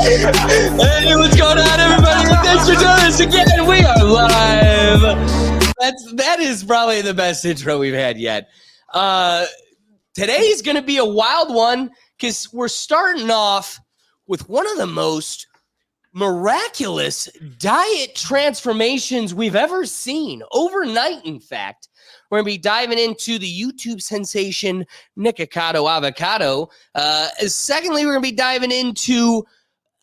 Hey, what's going on, everybody? Thanks for joining us again. We are live. That is probably the best intro we've had yet. Today's going to be a wild one because we're starting off with one of the most miraculous diet transformations we've ever seen. Overnight, in fact. We're going to be diving into the YouTube sensation Nikocado Avocado. Secondly, we're going to be diving into,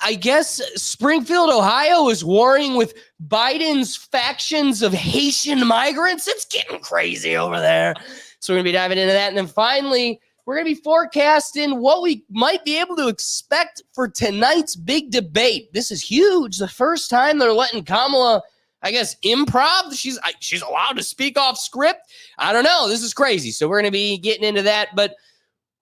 I guess, Springfield, Ohio is warring with Biden's factions of Haitian migrants. It's getting crazy over there. So we're going to be diving into that. And then finally, we're going to be forecasting what we might be able to expect for tonight's big debate. This is huge. The first time they're letting Kamala, I guess, improv. She's allowed to speak off script. I don't know. This is crazy. So we're going to be getting into that. But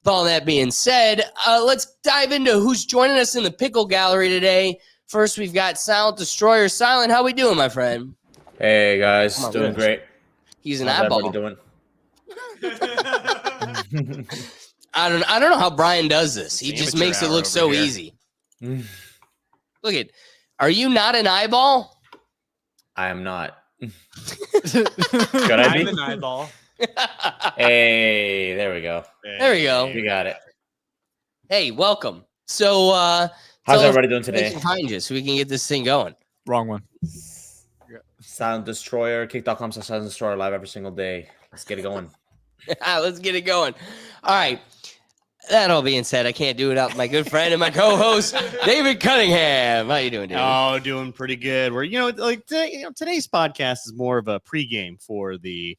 with all that being said, let's dive into who's joining us in the pickle gallery today. First, we've got Silent Destroyer. Silent, how we doing, my friend? Hey, guys. Doing great. He's an How's eyeball. everybody doing? I don't know how Brian does this. He just makes it look so easy. Look at, are you not an eyeball? I am not. Could I be? I'm an eyeball. Hey, there we go. There we go. We got it. Hey, welcome. So, how's everybody doing today? Behind you so we can get this thing going. Wrong one. Silent Destroyer, kick.com/Silent Destroyer live every single day. Let's get it going. Let's get it going. All right. That all being said, I can't do it without my good friend and my co-host, David Cunningham. How you doing, David? Oh, doing pretty good. We're today's podcast is more of a pregame for the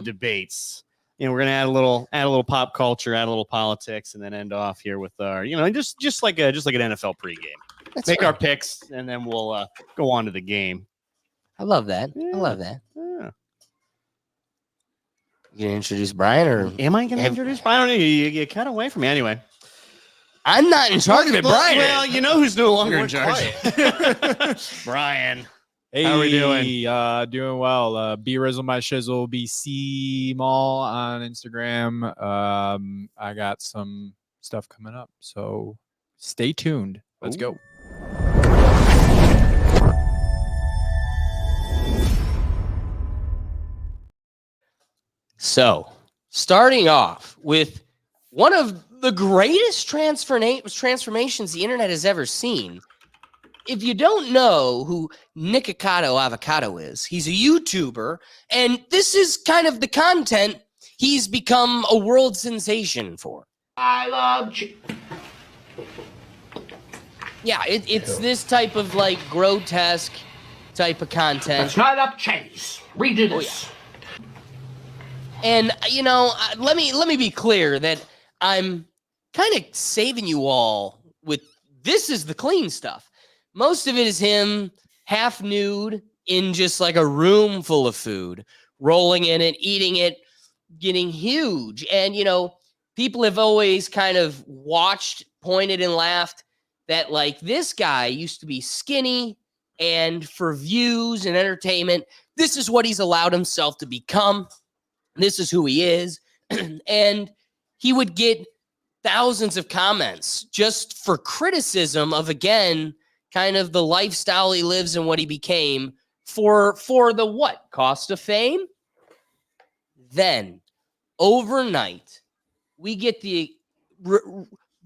debates. We're gonna add a little pop culture, add a little politics, and then end off here with our just like an NFL pregame. Make our picks, and then we'll go on to the game. I love that. Yeah. I love that. Yeah. You gonna introduce Brian, or am I gonna introduce Brian? I don't know. You cut away from me anyway. I'm not in charge of it, Brian. Well, you know who's no longer in charge. Brian. Hey, how are we doing? Doing well. B Rizzle My Shizzle, BC Mall on Instagram. I got some stuff coming up, so stay tuned. Let's go. So, starting off with one of the greatest transformations the internet has ever seen. If you don't know who Nikocado Avocado is, he's a YouTuber, and this is kind of the content he's become a world sensation for. I love Yeah, it's this type of like grotesque type of content. That's not up, Chase. Redo this. Oh, yeah. And let me be clear that I'm kind of saving you all with this is the clean stuff. Most of it is him half nude in just like a room full of food, rolling in it, eating it, getting huge. And people have always kind of watched, pointed, and laughed that like this guy used to be skinny, and for views and entertainment, this is what he's allowed himself to become. This is who he is. And he would get thousands of comments just for criticism of, again, kind of the lifestyle he lives and what he became for the what? Cost of fame? Then, overnight, we get the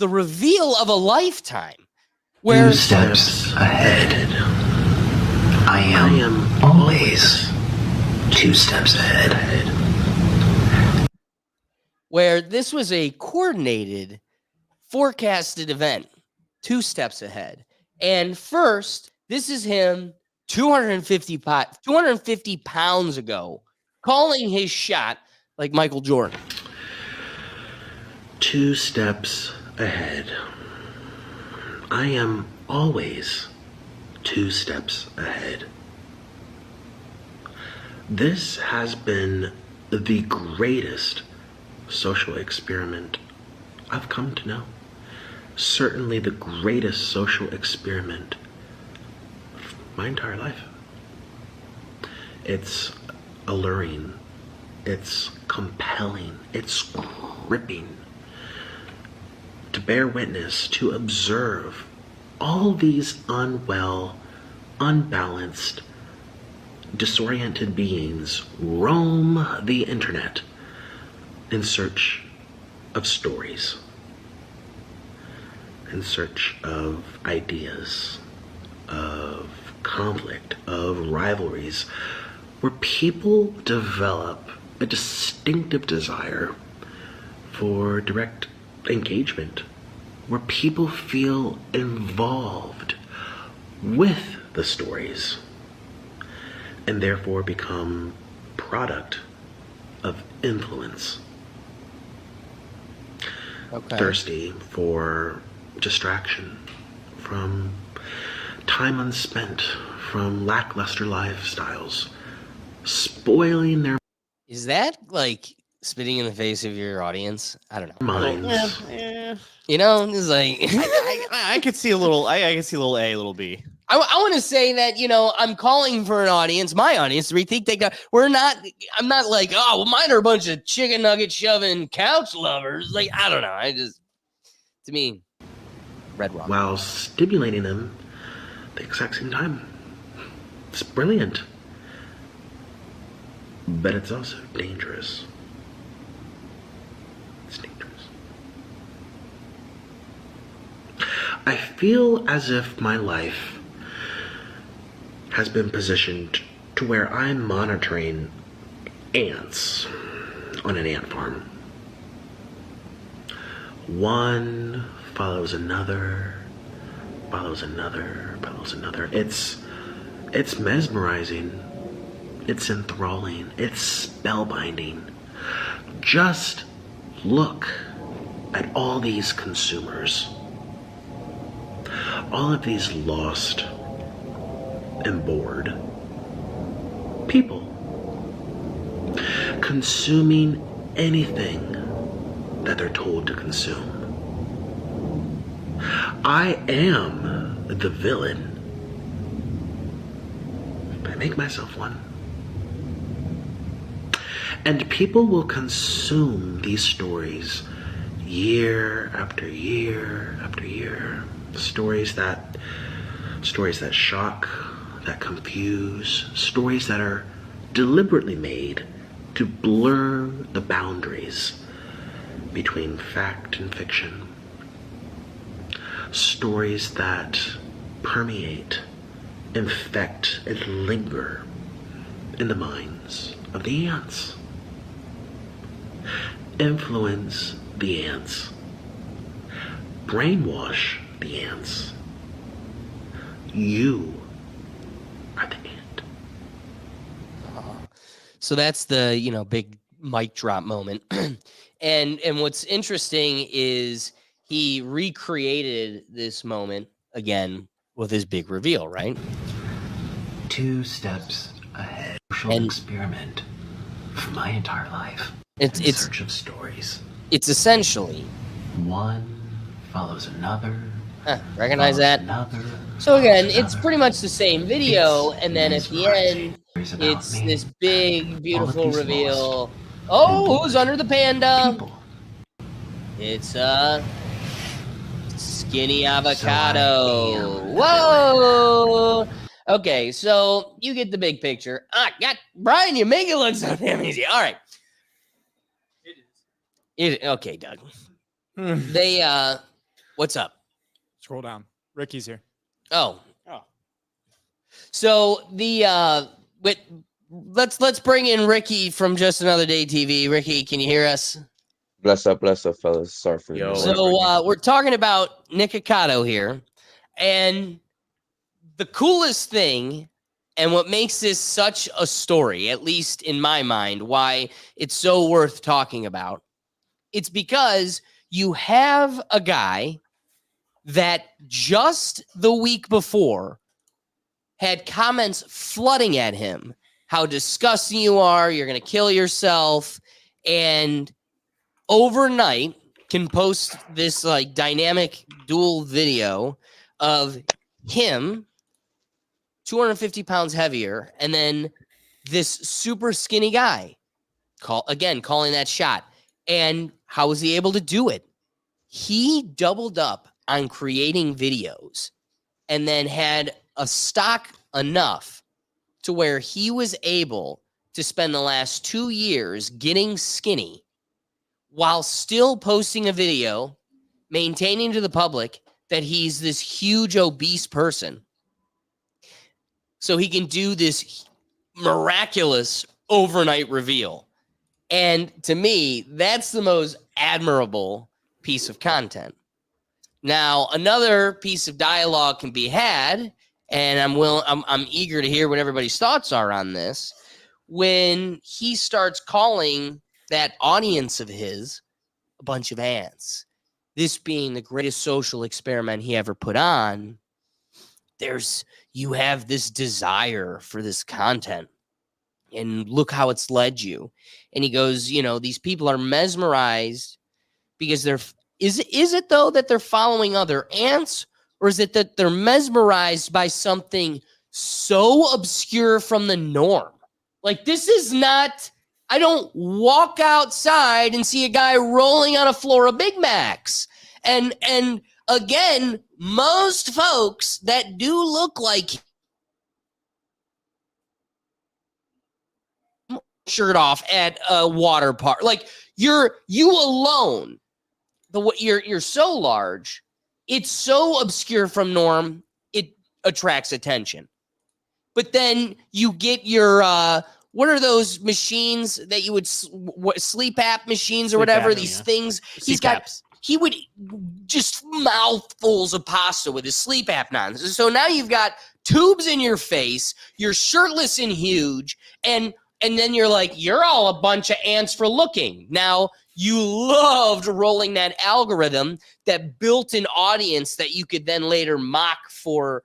reveal of a lifetime. Where 2 steps ahead. I am always 2 steps ahead. Where this was a coordinated, forecasted event, 2 steps ahead. And first, this is him 250 pounds ago, calling his shot like Michael Jordan. 2 steps ahead. I am always 2 steps ahead. This has been the greatest social experiment I've come to know. Certainly the greatest social experiment of my entire life. It's alluring. It's compelling. It's gripping. To bear witness, to observe all these unwell, unbalanced, disoriented beings roam the internet in search of stories, in search of ideas, of conflict, of rivalries, where people develop a distinctive desire for direct engagement, where people feel involved with the stories and therefore become product of influence. Okay. Thirsty for distraction from time unspent, from lackluster lifestyles, spoiling their Is that like spitting in the face of your audience? I don't know. minds. You know, it's like I could see a little. I could see a little A, a little B. I want to say that, you know, I'm calling for an audience, my audience, to rethink. I'm not like, oh, well, mine are a bunch of chicken nugget shoving couch lovers. Like, I don't know. To me, Red Rock. While stimulating them at the exact same time. It's brilliant. But it's also dangerous. It's dangerous. I feel as if my life has been positioned to where I'm monitoring ants on an ant farm. One follows another, follows another, follows another. It's mesmerizing. It's enthralling. It's spellbinding. Just look at all these consumers. All of these lost and bored people consuming anything that they're told to consume. I am the villain. I make myself one. And people will consume these stories year after year after year. Stories that shock, that confuse, stories that are deliberately made to blur the boundaries between fact and fiction. Stories that permeate, infect, and linger in the minds of the ants. Influence the ants. Brainwash the ants. You are the ant. So that's the, you know, big mic drop moment. and what's interesting is he recreated this moment again with his big reveal, right? 2 steps ahead. Social experiment for my entire life. It's search of stories. It's essentially one follows another. Recognize that? Another. So again, it's pretty much the same video, and then at the end, it's this big, beautiful reveal. Oh, who's under the panda? People. It's Skinny Avocado. Whoa. Okay, so you get the big picture. Brian, you make it look so damn easy. All right. Okay, Doug. They what's up? Scroll down. Ricky's here. Oh. So let's bring in Ricky from Just Another Day TV. Ricky, can you hear us? Bless up, fellas. Sorry for Yo. you. So we're talking about Nikocado here, and the coolest thing, and what makes this such a story, at least in my mind, why it's so worth talking about, it's because you have a guy that just the week before had comments flooding at him, how disgusting you are, you're going to kill yourself, and overnight can post this like dynamic dual video of him 250 pounds heavier, and then this super skinny guy calling that shot. And how was he able to do it? He doubled up on creating videos and then had a stock enough to where he was able to spend the last 2 years getting skinny while still posting a video, maintaining to the public that he's this huge obese person. So he can do this miraculous overnight reveal. And to me, that's the most admirable piece of content. Now, another piece of dialogue can be had, and I'm eager to hear what everybody's thoughts are on this, when he starts calling that audience of his a bunch of ants. This being the greatest social experiment he ever put on, you have this desire for this content, and look how it's led you. And he goes, these people are mesmerized because is it though that they're following other ants, or is it that they're mesmerized by something so obscure from the norm? Like, this is not, I don't walk outside and see a guy rolling on a floor of Big Macs. And again, most folks that do look like shirt off at a water park, like you alone, you're so large, it's so obscure from norm, it attracts attention. But then you get your what are those machines that you would sleep app machines or whatever, these things he would just mouthfuls of pasta with his sleep apnea. So now you've got tubes in your face, you're shirtless and huge, and then you're like, you're all a bunch of ants for looking. Now, you loved rolling that algorithm that built an audience that you could then later mock for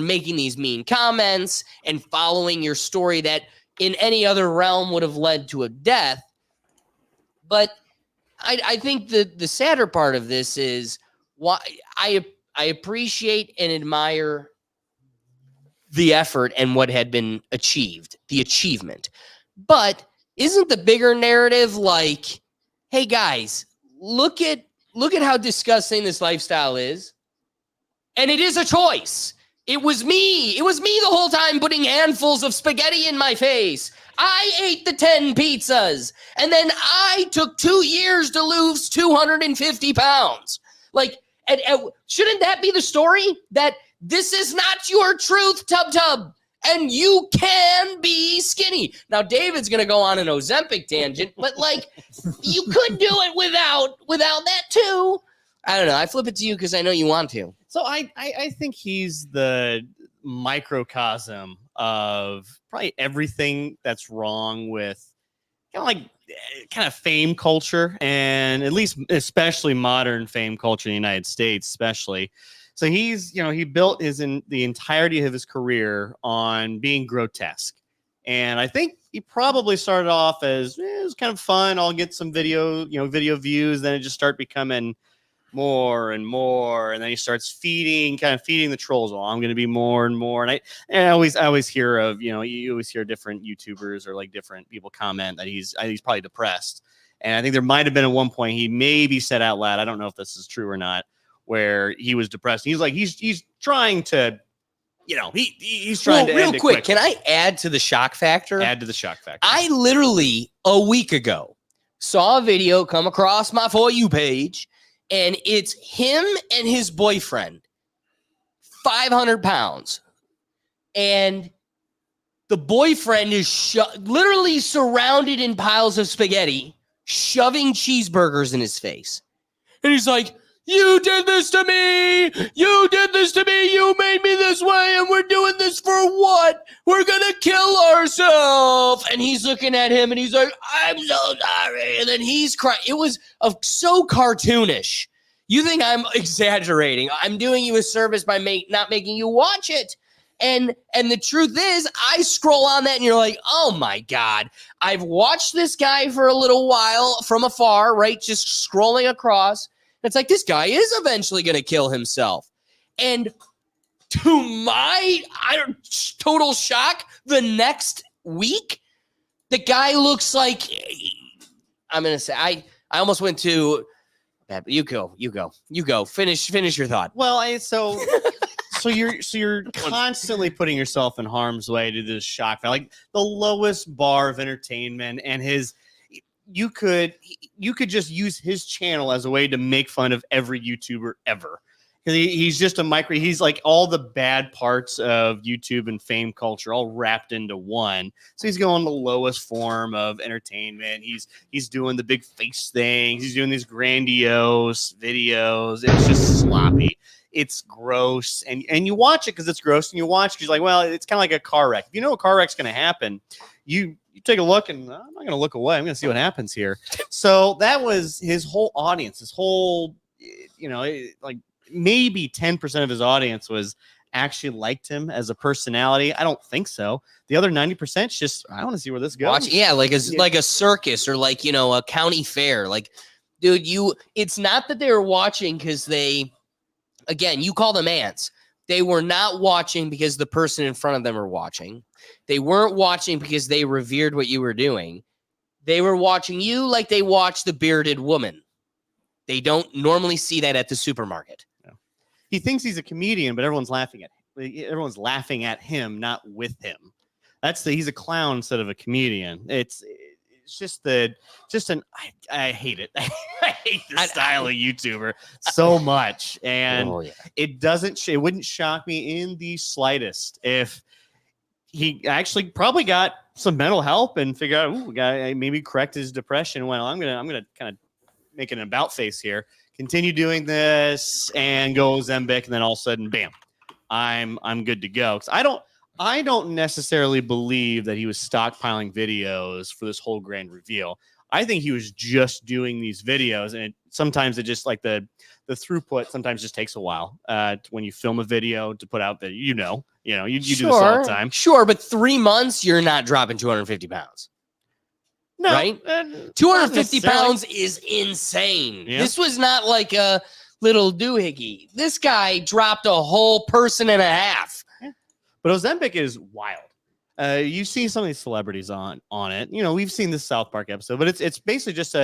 making these mean comments and following your story that in any other realm would have led to a death. But I think the sadder part of this is why I appreciate and admire the effort and what had been achieved, the achievement. But isn't the bigger narrative like, hey guys, look at how disgusting this lifestyle is? And it is a choice. It was me the whole time putting handfuls of spaghetti in my face. I ate the 10 pizzas, and then I took 2 years to lose 250 pounds. Like, and shouldn't that be the story? That this is not your truth, Tub, and you can be skinny. Now, David's going to go on an Ozempic tangent, but like, you could do it without that too. I don't know. I flip it to you because I know you want to. So I think he's the microcosm of probably everything that's wrong with kind of fame culture, and at least especially modern fame culture in the United States, especially. So he's, he built the entirety of his career on being grotesque. And I think he probably started off as it was kind of fun. I'll get some video views. Then it just started becoming more and more, and then he starts feeding the trolls. I'm going to be more and more. And I always hear of, you always hear different YouTubers or like different people comment that he's probably depressed. And I think there might have been at one point he maybe said out loud, I don't know if this is true or not, where he was depressed. He's like, he's trying to, he's trying to. Real quick, can I add to the shock factor? Add to the shock factor. I literally a week ago saw a video come across my For You page, and it's him and his boyfriend, 500 pounds. And the boyfriend is literally surrounded in piles of spaghetti, shoving cheeseburgers in his face. And he's like, you did this to me. You did this to me. You made me this way. And we're doing this for what? We're going to kill ourselves. And he's looking at him and he's like, I'm so sorry. And then he's crying. It was so cartoonish. You think I'm exaggerating. I'm doing you a service by not making you watch it. And the truth is, I scroll on that and you're like, oh my God, I've watched this guy for a little while from afar, right? Just scrolling across. It's like, this guy is eventually going to kill himself. And to my total shock, the next week, the guy looks like, I'm going to say, I almost went to, you go. Finish your thought. Well, so so you're constantly putting yourself in harm's way to this shock value, like the lowest bar of entertainment, and you could just use his channel as a way to make fun of every YouTuber ever. He's just he's like all the bad parts of YouTube and fame culture all wrapped into one. So he's going the lowest form of entertainment. He's doing the big face things. He's doing these grandiose videos. It's just sloppy. It's gross. And you watch it because it's gross, and you watch because you're like, well, it's kind of like a car wreck. If you know a car wreck's going to happen, you take a look, and I'm not going to look away. I'm going to see what happens here. So that was his whole audience, his whole, like, maybe 10% of his audience was actually liked him as a personality. I don't think so. The other 90% just, I want to see where this goes. Like a circus, or like, a county fair. Like, dude, it's not that they were watching because you call them ants. They were not watching because the person in front of them were watching. They weren't watching because they revered what you were doing. They were watching you like they watch the bearded woman. They don't normally see that at the supermarket. He thinks he's a comedian, but everyone's laughing at him, not with him. He's a clown instead of a comedian. It's I hate it. I hate this style of YouTuber so much. And it wouldn't shock me in the slightest if he actually probably got some mental help and figured out, maybe correct his depression. Well, I'm gonna kind of make an about face here. Continue doing this and go Ozempic, and then all of a sudden, bam, I'm good to go. Because I don't necessarily believe that he was stockpiling videos for this whole grand reveal. I think he was just doing these videos, and sometimes it just like the throughput sometimes just takes a while when you film a video to put out the you do this all the time. Sure, but 3 months you're not dropping 250 pounds. No, right? 250 pounds is insane. Yeah. This was not like a little doohickey. This guy dropped a whole person and a half. Yeah. But Ozempic is wild. You see some of these celebrities on it. We've seen this South Park episode, but it's basically just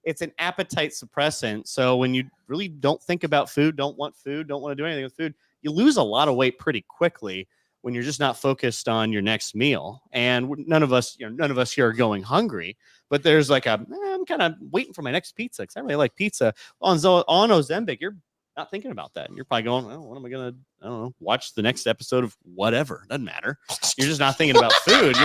it's an appetite suppressant. So when you really don't think about food, don't want to do anything with food, you lose a lot of weight pretty quickly when you're just not focused on your next meal. And none of us here are going hungry, but there's like I'm kind of waiting for my next pizza because I really like pizza. On Ozempic, you're not thinking about that. And you're probably going, well, what am I going to, I don't know, watch the next episode of whatever. Doesn't matter. You're just not thinking about food.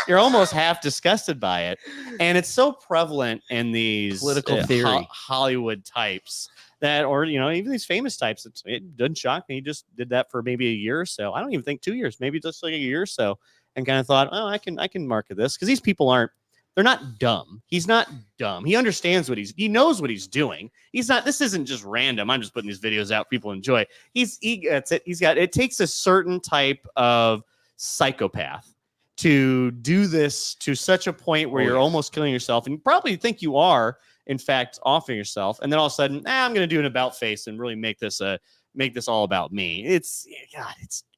You're almost half disgusted by it. And it's so prevalent in these political theory Hollywood types that, or, even these famous types. It doesn't shock me. He just did that for maybe a year or so. I don't even think 2 years, maybe just like a year or so, and kind of thought, oh, I can market this because these people they're not dumb. He's not dumb. He understands he knows what he's doing. This isn't just random. I'm just putting these videos out. People enjoy. He gets it. It takes a certain type of psychopath to do this to such a point where you're almost killing yourself, and you probably think you are, in fact, offing yourself. And then all of a sudden, I'm going to do an about face and really make this all about me. It's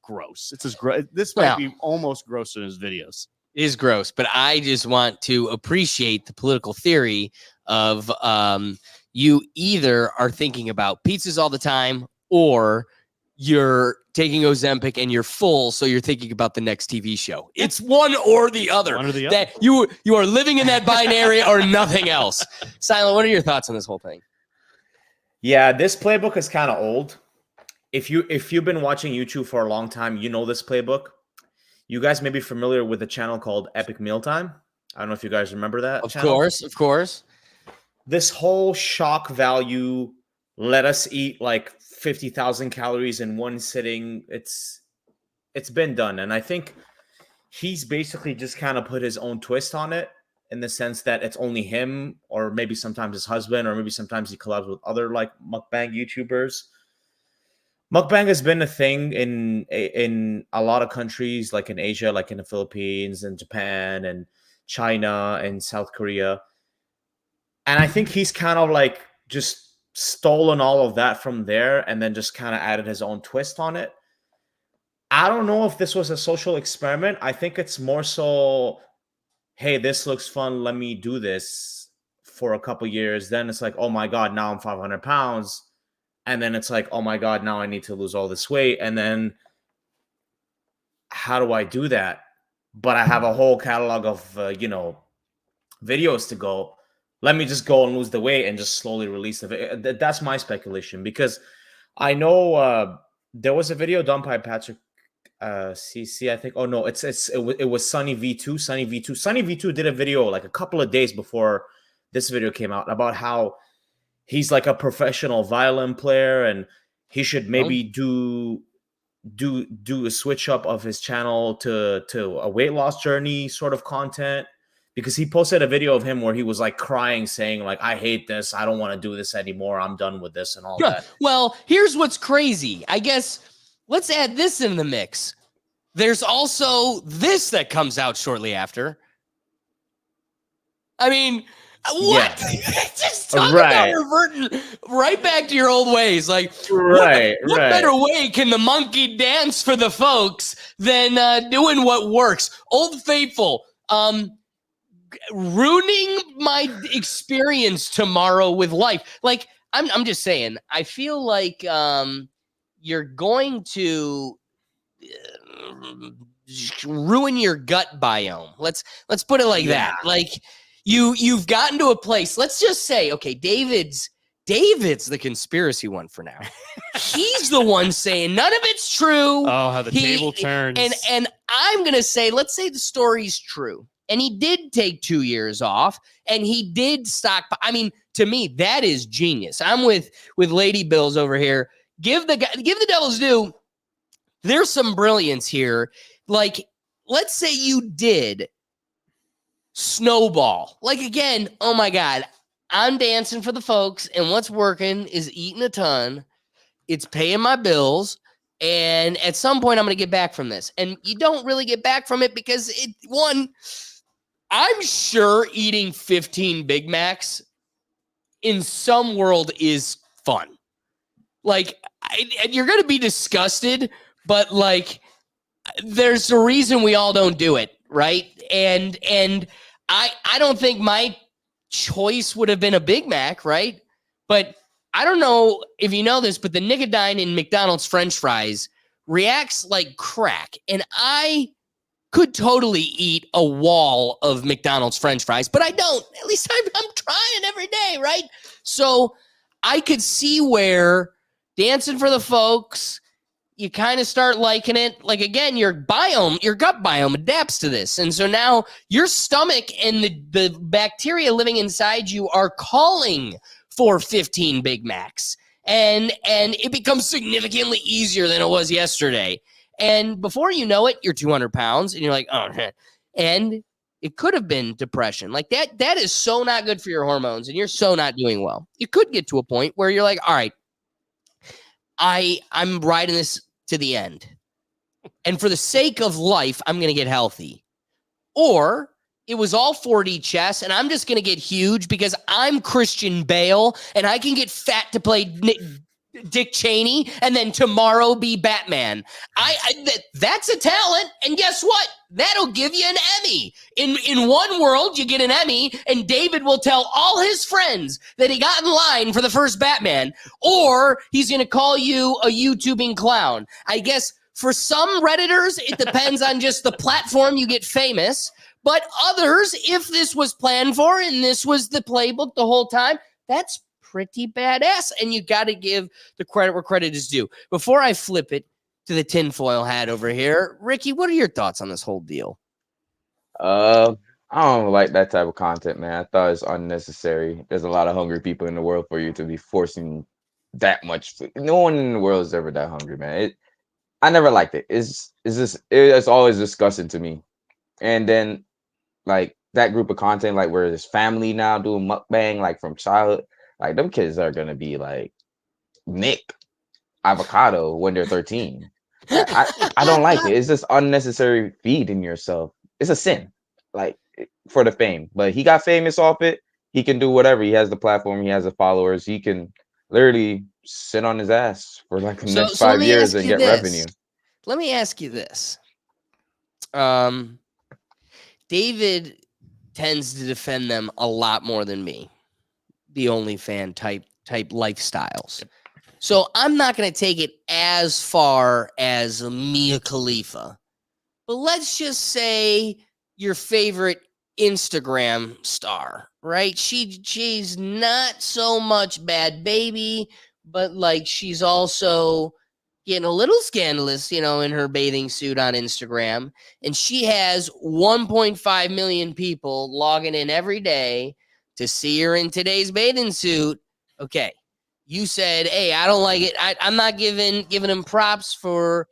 gross. It's this might be almost grosser than his videos. Is gross, but I just want to appreciate the political theory of you either are thinking about pizzas all the time, or you're taking Ozempic and you're full, so you're thinking about the next TV show. It's one or the other. That you are living in that binary or nothing else. Silent, what are your thoughts on this whole thing? Yeah, this playbook is kind of old. If you've been watching YouTube for a long time, you know this playbook. You guys may be familiar with a channel called Epic Mealtime. I don't know if you guys remember that. Of course. This whole shock value, let us eat like 50,000 calories in one sitting. It's been done. And I think he's basically just kind of put his own twist on it, in the sense that it's only him, or maybe sometimes his husband, or maybe sometimes he collabs with other like mukbang YouTubers. Mukbang has been a thing in a lot of countries, like in Asia, like in the Philippines and Japan and China and South Korea. And I think he's kind of like just stolen all of that from there and then just kind of added his own twist on it. I don't know if this was a social experiment. I think it's more so, hey, this looks fun. Let me do this for a couple years. Then it's like, oh my God, now I'm 500 pounds. and then it's like, oh my God, now I need to lose all this weight. And then how do I do that? But I have a whole catalog of, videos to go. Let me just go and lose the weight and just slowly release the video. That's my speculation, because I know there was a video done by Patrick CC, I think. Oh no, it was Sunny V2. Sunny V2 did a video like a couple of days before this video came out about how he's like a professional violin player and he should maybe do a switch up of his channel to a weight loss journey sort of content, because he posted a video of him where he was like crying, saying like, I hate this, I don't want to do this anymore, I'm done with this and all that. Well, here's what's crazy. I guess let's add this in the mix. There's also this that comes out shortly after. I mean, what? Yeah. Just talk about reverting right back to your old ways. Like, what better way can the monkey dance for the folks than doing what works? Old Faithful, ruining my experience tomorrow with life. Like, I'm just saying, I feel like you're going to ruin your gut biome. Let's put it like that. Like, you've gotten to a place. Let's just say, okay, David's the conspiracy one for now. He's the one saying none of it's true. Oh, how the table turns. And I'm gonna say, let's say the story's true, and he did take 2 years off, and he did stock. I mean, to me, that is genius. I'm with Lady Bills over here. Give the devil's due. There's some brilliance here. Like, let's say you did snowball. Like, again, oh my God, I'm dancing for the folks, and what's working is eating a ton. It's paying my bills, and at some point I'm going to get back from this. And you don't really get back from it because I'm sure eating 15 Big Macs in some world is fun. Like, you're going to be disgusted, but like, there's a reason we all don't do it, right? And I don't think my choice would have been a Big Mac, right? But I don't know if you know this, but the nicotine in McDonald's French fries reacts like crack. And I could totally eat a wall of McDonald's French fries, but I don't. At least I'm trying every day, right? So I could see where dancing for the folks, you kind of start liking it. Like, again, your gut biome adapts to this. And so now your stomach and the bacteria living inside you are calling for 15 Big Macs. And it becomes significantly easier than it was yesterday. And before you know it, you're 200 pounds and you're like, oh, and it could have been depression. Like, that is so not good for your hormones and you're so not doing well. You could get to a point where you're like, all right, I'm riding this to the end. And for the sake of life, I'm going to get healthy. Or it was all 4D chess and I'm just going to get huge because I'm Christian Bale and I can get fat to play Dick Cheney and then tomorrow be Batman. That's a talent. And guess what? That'll give you an Emmy. In one world, you get an Emmy and David will tell all his friends that he got in line for the first Batman, or he's going to call you a YouTubing clown. I guess for some Redditors, it depends on just the platform you get famous. But others, if this was planned for and this was the playbook the whole time, that's pretty badass. And you got to give the credit where credit is due. Before I flip it to the tinfoil hat over here, Ricky, what are your thoughts on this whole deal? I don't like that type of content, man. I thought it's unnecessary. There's a lot of hungry people in the world for you to be forcing that much food. No one in the world is ever that hungry, man. I never liked it. It's always disgusting to me. And then like that group of content, like where there's family now doing mukbang, like from childhood, like them kids are gonna be like Nick Avocado when they're 13. I don't like it. It's just unnecessary feeding yourself. It's a sin, like for the fame. But he got famous off it. He can do whatever. He has the platform. He has the followers. He can literally sit on his ass for like the next 5 years and get revenue. Let me ask you this. David tends to defend them a lot more than me. The OnlyFans type lifestyles. So I'm not going to take it as far as Mia Khalifa, but let's just say your favorite Instagram star, right? She's not so much bad baby, but like she's also getting a little scandalous, in her bathing suit on Instagram. And she has 1.5 million people logging in every day to see her in today's bathing suit. Okay. You said, hey, I don't like it. I'm not giving him props for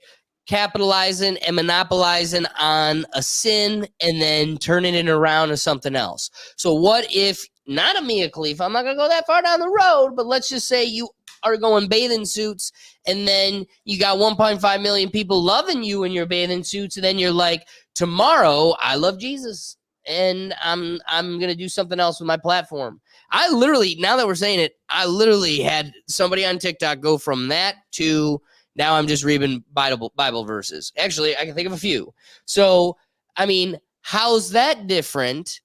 capitalizing and monopolizing on a sin and then turning it around to something else. So what if not a Mia Khalifa? I'm not going to go that far down the road, but let's just say you are going bathing suits and then you got 1.5 million people loving you in your bathing suits. And then you're like, tomorrow, I love Jesus and I'm going to do something else with my platform. I literally, now that we're saying it, I literally had somebody on TikTok go from that to now I'm just reading Bible verses. Actually, I can think of a few. So, I mean, how's that different?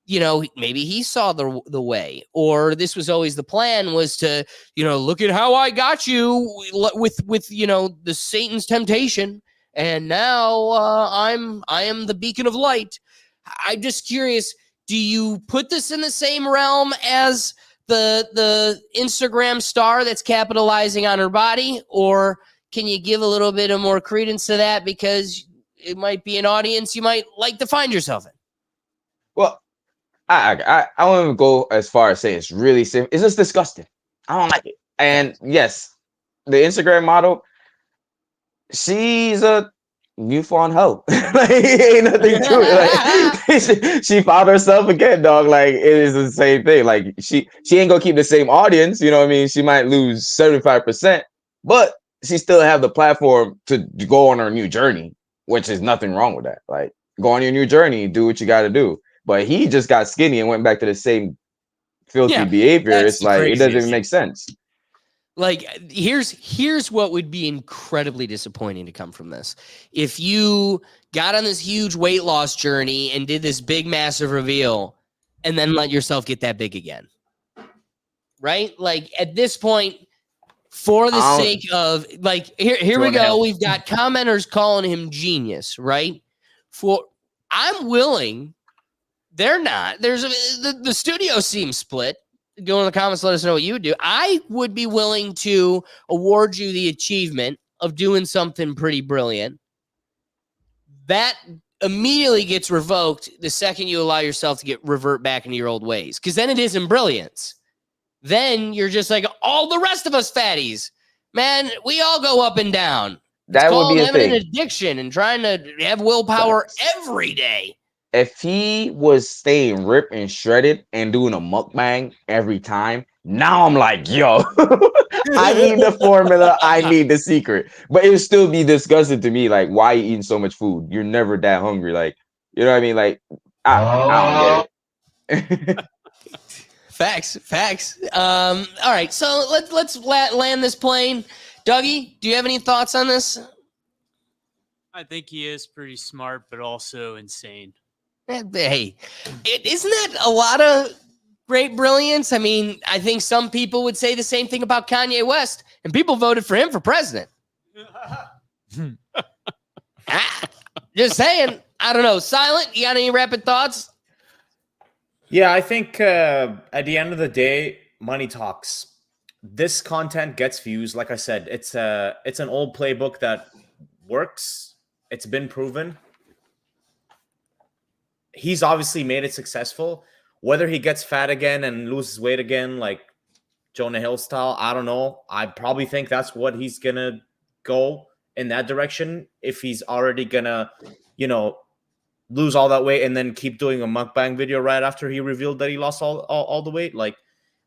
Maybe he saw the way, or this was always the plan was to, look at how I got you with the Satan's temptation. And now I am the beacon of light. I'm just curious. Do you put this in the same realm as the Instagram star that's capitalizing on her body, or can you give a little bit of more credence to that because it might be an audience you might like to find yourself in? Well, I won't even go as far as saying it's really simple. It's just disgusting. I don't like it. And yes, the Instagram model, she's a newfound hoe. Like ain't nothing to it. Like she found herself again, dog. Like it is the same thing. Like she ain't gonna keep the same audience. You know what I mean? She might lose 75%, but she still have the platform to go on her new journey, which is nothing wrong with that. Like go on your new journey, do what you got to do. But he just got skinny and went back to the same filthy behavior. It's like it doesn't even make sense. Like here's what would be incredibly disappointing to come from this. If you got on this huge weight loss journey and did this big massive reveal and then let yourself get that big again. Right? Like at this point, for the sake of like here we go. We've got commenters calling him genius, right? I'm willing. They're not. There's the studio seems split. Go in the comments, let us know what you would do. I would be willing to award you the achievement of doing something pretty brilliant. That immediately gets revoked the second you allow yourself to revert back into your old ways. Because then it isn't brilliance. Then you're just like all the rest of us fatties. Man, we all go up and down. That would be a thing. An addiction and trying to have willpower every day. If he was staying ripped and shredded and doing a mukbang every time, now I'm like, yo, I need the formula. I need the secret. But it would still be disgusting to me. Like, why are you eating so much food? You're never that hungry. Like, you know what I mean? Like, I don't get it. Facts. All right, so let's land this plane. Dougie, do you have any thoughts on this? I think he is pretty smart, but also insane. Hey, isn't that a lot of great brilliance? I mean, I think some people would say the same thing about Kanye West, and people voted for him for president. Just saying. I don't know. Silent, you got any rapid thoughts? Yeah, I think at the end of the day, money talks. This content gets views. Like I said, it's an old playbook that works. It's been proven. He's obviously made it successful. Whether he gets fat again and loses weight again, like Jonah Hill style, I don't know. I probably think that's what he's going to go in that direction. If he's already going to, lose all that weight and then keep doing a mukbang video right after he revealed that he lost all the weight. Like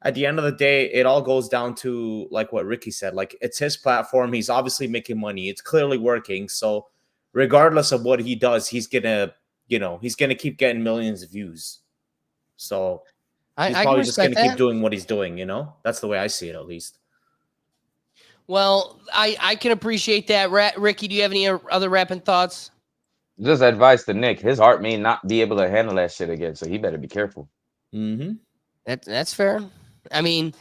at the end of the day, it all goes down to like what Ricky said. Like it's his platform. He's obviously making money. It's clearly working. So regardless of what he does, he's going to keep getting millions of views. So he's probably just going to keep doing what he's doing, That's the way I see it, at least. Well, I can appreciate that. Ricky, do you have any other rapping thoughts? Just advice to Nick. His heart may not be able to handle that shit again, so he better be careful. Mm-hmm. That's fair. I mean,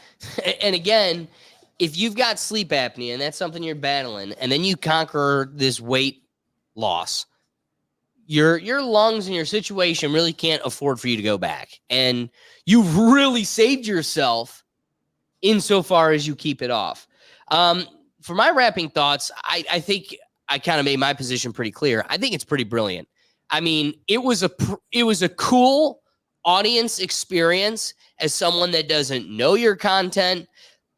and again, if you've got sleep apnea and that's something you're battling, and then you conquer this weight loss, your lungs and your situation really can't afford for you to go back. And you've really saved yourself insofar as you keep it off. For my wrapping thoughts, I think I kind of made my position pretty clear. I think it's pretty brilliant. I mean, it was a cool audience experience as someone that doesn't know your content,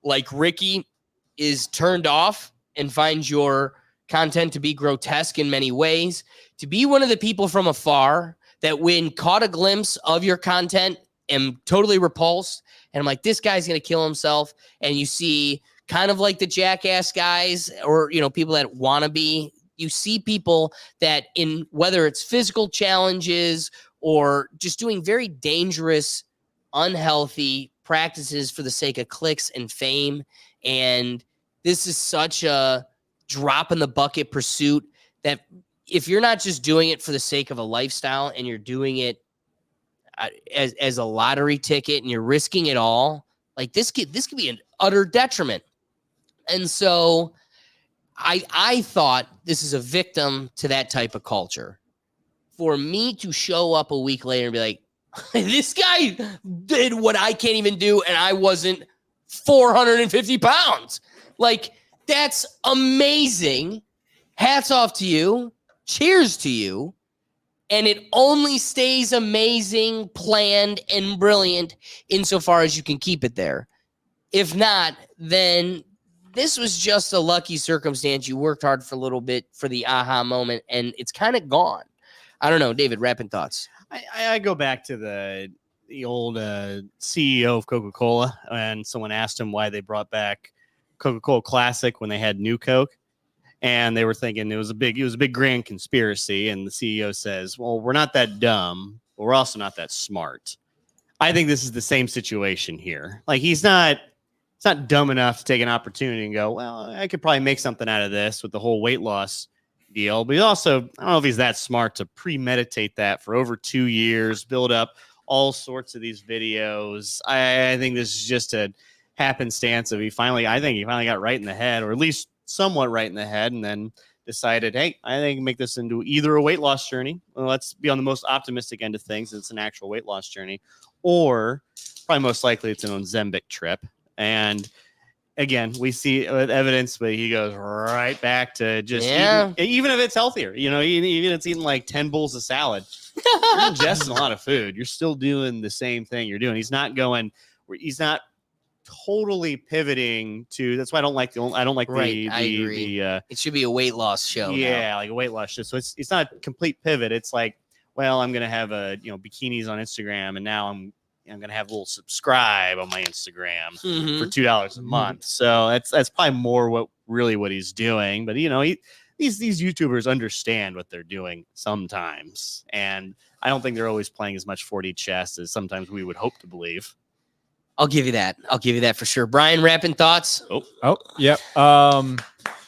like Ricky is turned off and finds your content to be grotesque in many ways. To be one of the people from afar that when caught a glimpse of your content am totally repulsed. And I'm like, this guy's going to kill himself. And you see kind of like the jackass guys or, people that want to be, you see people that in whether it's physical challenges or just doing very dangerous, unhealthy practices for the sake of clicks and fame. And this is such a drop in the bucket pursuit that if you're not just doing it for the sake of a lifestyle and you're doing it as a lottery ticket and you're risking it all, like this could be an utter detriment. And so I thought this is a victim to that type of culture. For me to show up a week later and be like, this guy did what I can't even do, and I wasn't 450 pounds. Like, that's amazing. Hats off to you. Cheers to you. And it only stays amazing, planned, and brilliant insofar as you can keep it there. If not, then this was just a lucky circumstance. You worked hard for a little bit for the aha moment, and it's kind of gone. I don't know, David, wrapping thoughts. I go back to the old CEO of Coca-Cola, and someone asked him why they brought back Coca-Cola Classic when they had New Coke, and they were thinking it was a big grand conspiracy. And the CEO says, "Well, we're not that dumb, but we're also not that smart." I think this is the same situation here. Like he's not dumb enough to take an opportunity and go, "Well, I could probably make something out of this with the whole weight loss deal." But he also, I don't know if he's that smart to premeditate that for over 2 years, build up all sorts of these videos. I think this is just a happenstance of I think he finally got right in the head, or at least somewhat right in the head, and then decided, hey, I think I can make this into either a weight loss journey. Well, let's be on the most optimistic end of things. It's an actual weight loss journey, or probably most likely it's an Ozempic trip. And again, we see evidence, but he goes right back to just even if it's healthier, even if it's eating like 10 bowls of salad, you're ingesting a lot of food. You're still doing the same thing you're doing. He's not totally pivoting to. That's why I don't like the it should be a weight loss show. Yeah, like a weight loss show. So it's not a complete pivot. It's like, well, I'm gonna have bikinis on Instagram, and now I'm gonna have a little subscribe on my Instagram for $2 a month. So that's probably more what he's doing. But these YouTubers understand what they're doing sometimes, and I don't think they're always playing as much 4D chess as sometimes we would hope to believe. I'll give you that for sure. Brian, wrapping thoughts? Oh, yep.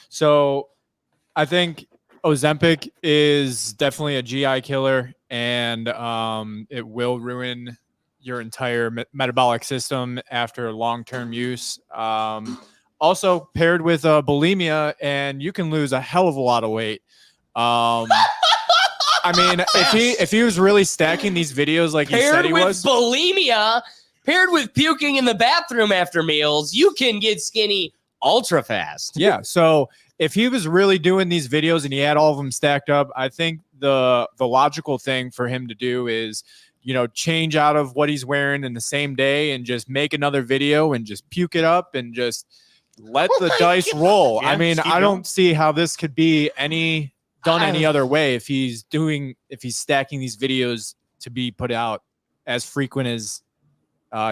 So I think Ozempic is definitely a GI killer, and it will ruin your entire metabolic system after long-term use. Also paired with bulimia, and you can lose a hell of a lot of weight. I mean, if he was really stacking these videos like he said he was, bulimia, paired with puking in the bathroom after meals, you can get skinny ultra fast. Yeah. So if he was really doing these videos and he had all of them stacked up, I think the logical thing for him to do is, change out of what he's wearing in the same day and just make another video and just puke it up and just let the dice roll. Yeah, I mean, I don't see how this could be any other way if he's stacking these videos to be put out as frequent as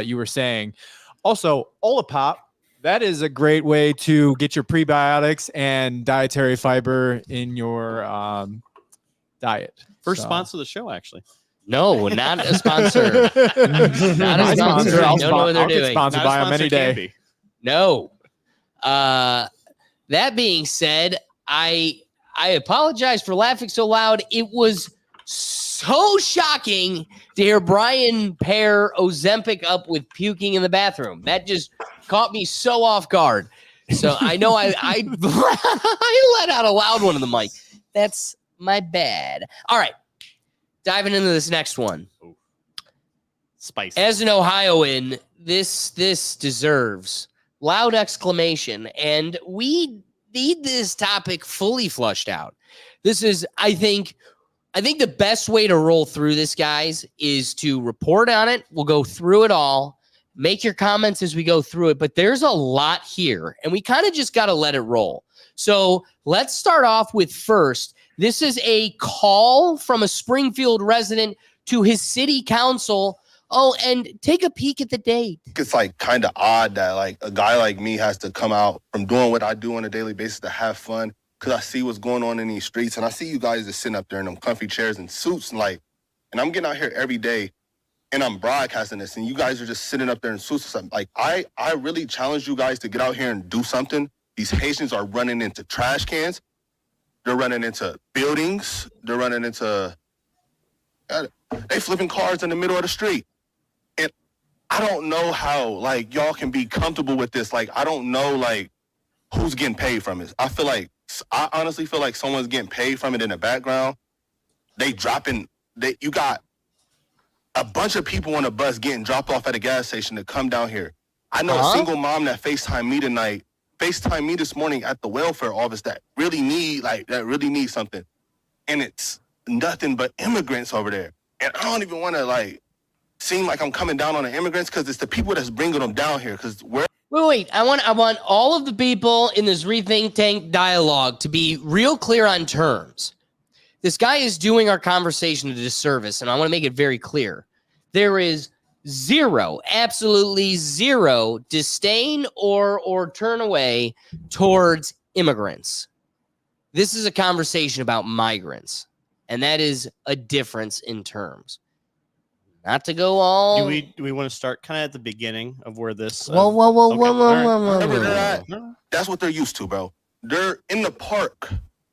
you were saying. Also, Olipop, that is a great way to get your prebiotics and dietary fiber in your diet. First sponsor of the show, actually. No, not a sponsor. Not a sponsor. I don't know what they're doing. Sponsored by him any day. No. That being said, I apologize for laughing so loud. It was so shocking to hear Brian pair Ozempic up with puking in the bathroom. That just caught me so off guard. So I know I I let out a loud one on the mic. That's my bad. All right. Diving into this next one. Spicy. As an Ohioan, this deserves loud exclamation, and we need this topic fully flushed out. This is, I think the best way to roll through this, guys, is to report on it. We'll go through it all. Make your comments as we go through it, but there's a lot here, and we kind of just got to let it roll. So let's start off with first. This is a call from a Springfield resident to his city council. Oh, and take a peek at the date. It's like kind of odd that like a guy like me has to come out from doing what I do on a daily basis to have fun, because I see what's going on in these streets, and I see you guys just sitting up there in them comfy chairs and suits, and I'm getting out here every day and I'm broadcasting this, and you guys are just sitting up there in suits or something. Like, I really challenge you guys to get out here and do something. These Haitians are running into trash cans. They're running into buildings. They're running into, they flipping cars in the middle of the street. And I don't know how, like, y'all can be comfortable with this. Like, I don't know, like, who's getting paid from it. I honestly feel like someone's getting paid from it in the background. You got a bunch of people on a bus getting dropped off at a gas station to come down here. I know a single mom that FaceTimed me this morning at the welfare office that really need something. And it's nothing but immigrants over there. And I don't even want to, like, seem like I'm coming down on the immigrants, because it's the people that's bringing them down here. Because Wait. I want all of the people in this Rethink Tank dialogue to be real clear on terms. This guy is doing our conversation a disservice, and I want to make it very clear. There is absolutely zero disdain or turn away towards immigrants. This is a conversation about migrants, and that is a difference in terms. Not to go all. Do we want to start kind of at the beginning of where this? whoa. That's what they're used to, bro. They're in the park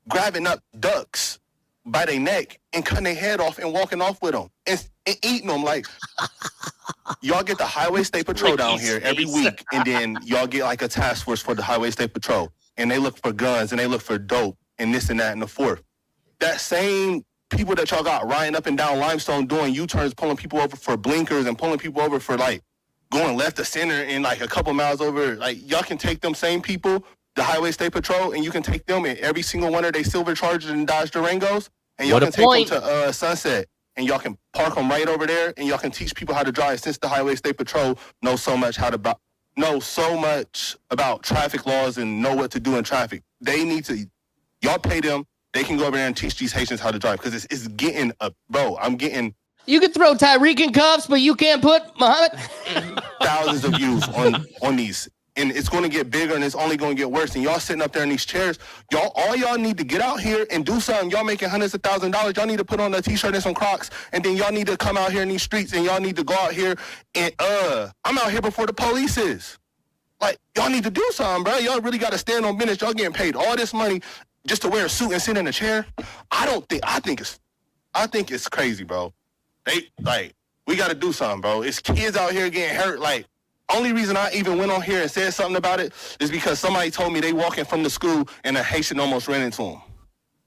grabbing up ducks by their neck and cutting their head off and walking off with them and eating them. Like, y'all get the Highway State Patrol down here every week, and then y'all get like a task force for the Highway State Patrol, and they look for guns and they look for dope and this and that and the fourth. That same people that y'all got riding up and down Limestone doing U-turns, pulling people over for blinkers and pulling people over for like going left to center and like a couple miles over. Like, y'all can take them same people, the Highway State Patrol, and you can take them in every single one of their silver Chargers and Dodge Durangos, and y'all can take them to Sunset, and y'all can park them right over there, and y'all can teach people how to drive, since the Highway State Patrol knows so much about traffic laws and know what to do in traffic. They need to, y'all pay them. They can go over there and teach these Haitians how to drive, because it's getting You could throw Tyreek in cuffs, but you can't put Muhammad. thousands of views on these, and it's going to get bigger, and it's only going to get worse. And y'all sitting up there in these chairs, all y'all need to get out here and do something. Y'all making hundreds of $1,000s. Y'all need to put on a t-shirt and some Crocs, and then y'all need to come out here in these streets, and y'all need to go out here and I'm out here before the police is. Like, y'all need to do something, bro. Y'all really got to stand on business. Y'all getting paid all this money just to wear a suit and sit in a chair. I think it's crazy, bro. We got to do something, bro. It's kids out here getting hurt. Like, only reason I even went on here and said something about it is because somebody told me they walking from the school and a Haitian almost ran into them.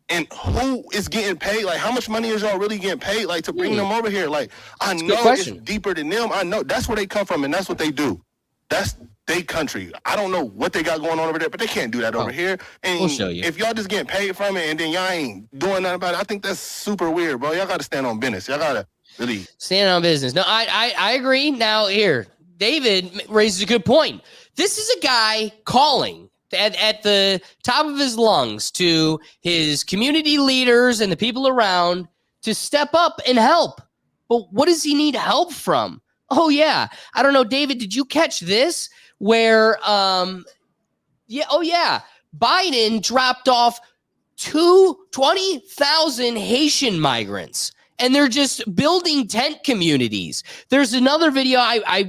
And who is getting paid? Like, how much money is y'all really getting paid, like, to bring them over here? Like, I know it's deeper than them. I know that's where they come from, and that's what they do. That's their country. I don't know what they got going on over there, but they can't do that over here. And we'll show you. If y'all just getting paid from it and then y'all ain't doing nothing about it, I think that's super weird, bro. Y'all got to stand on business. Y'all got to really stand on business. No, I agree. Now, here, David raises a good point. This is a guy calling at the top of his lungs to his community leaders and the people around to step up and help. But what does he need help from? Oh, yeah. I don't know, David, did you catch this? Where, Biden dropped off 20,000 Haitian migrants, and they're just building tent communities. There's another video. I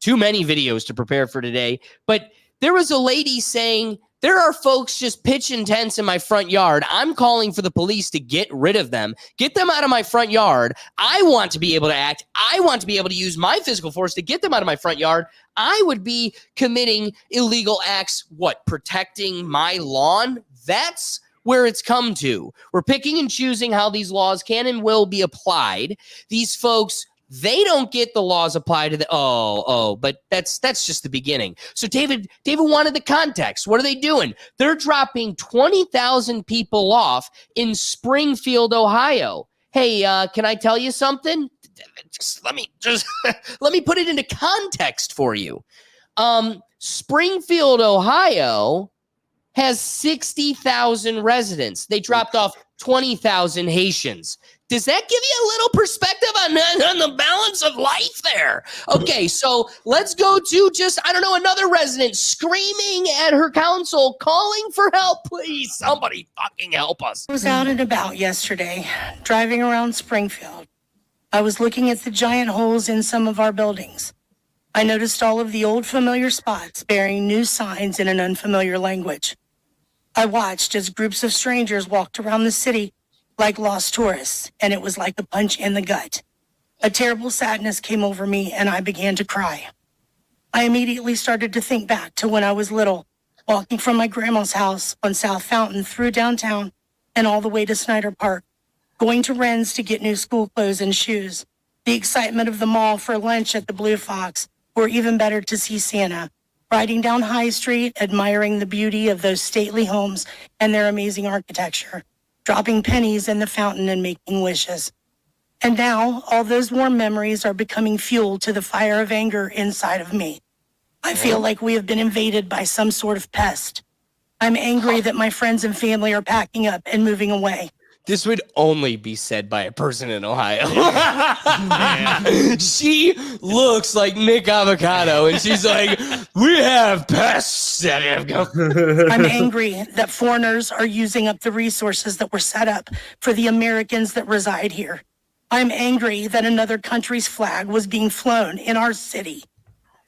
too many videos to prepare for today, but there was a lady saying There are folks just pitching tents in my front yard. I'm calling for the police to get rid of them, get them out of my front yard. I want to be able to act. I want to be able to use my physical force to get them out of my front yard. I would be committing illegal acts, protecting my lawn? That's where it's come to. We're picking and choosing how these laws can and will be applied. These folks, they don't get the laws applied to the but that's just the beginning. So David wanted the context. What are they doing? They're dropping 20,000 people off in Springfield, Ohio. Hey, can I tell you something? Let me put it into context for you. Springfield, Ohio has 60,000 residents. They dropped off 20,000 Haitians. Does that give you a little perspective on the balance of life there? Okay, so let's go to another resident screaming at her council, calling for help. Please, somebody fucking help us. I was out and about yesterday, driving around Springfield. I was looking at the giant holes in some of our buildings. I noticed all of the old familiar spots bearing new signs in an unfamiliar language. I watched as groups of strangers walked around the city like lost tourists, and it was like a punch in the gut. A terrible sadness came over me, and I began to cry. I immediately started to think back to when I was little, walking from my grandma's house on South Fountain through downtown and all the way to Snyder Park, going to Wren's to get new school clothes and shoes, the excitement of the mall for lunch at the Blue Fox, or even better, to see Santa, riding down High Street, admiring the beauty of those stately homes and their amazing architecture, dropping pennies in the fountain and making wishes. And now, all those warm memories are becoming fuel to the fire of anger inside of me. I feel like we have been invaded by some sort of pest. I'm angry that my friends and family are packing up and moving away. This would only be said by a person in Ohio. She looks like Nick Avocado, and she's like, we have pests that have come. I'm angry that foreigners are using up the resources that were set up for the Americans that reside here. I'm angry that another country's flag was being flown in our city.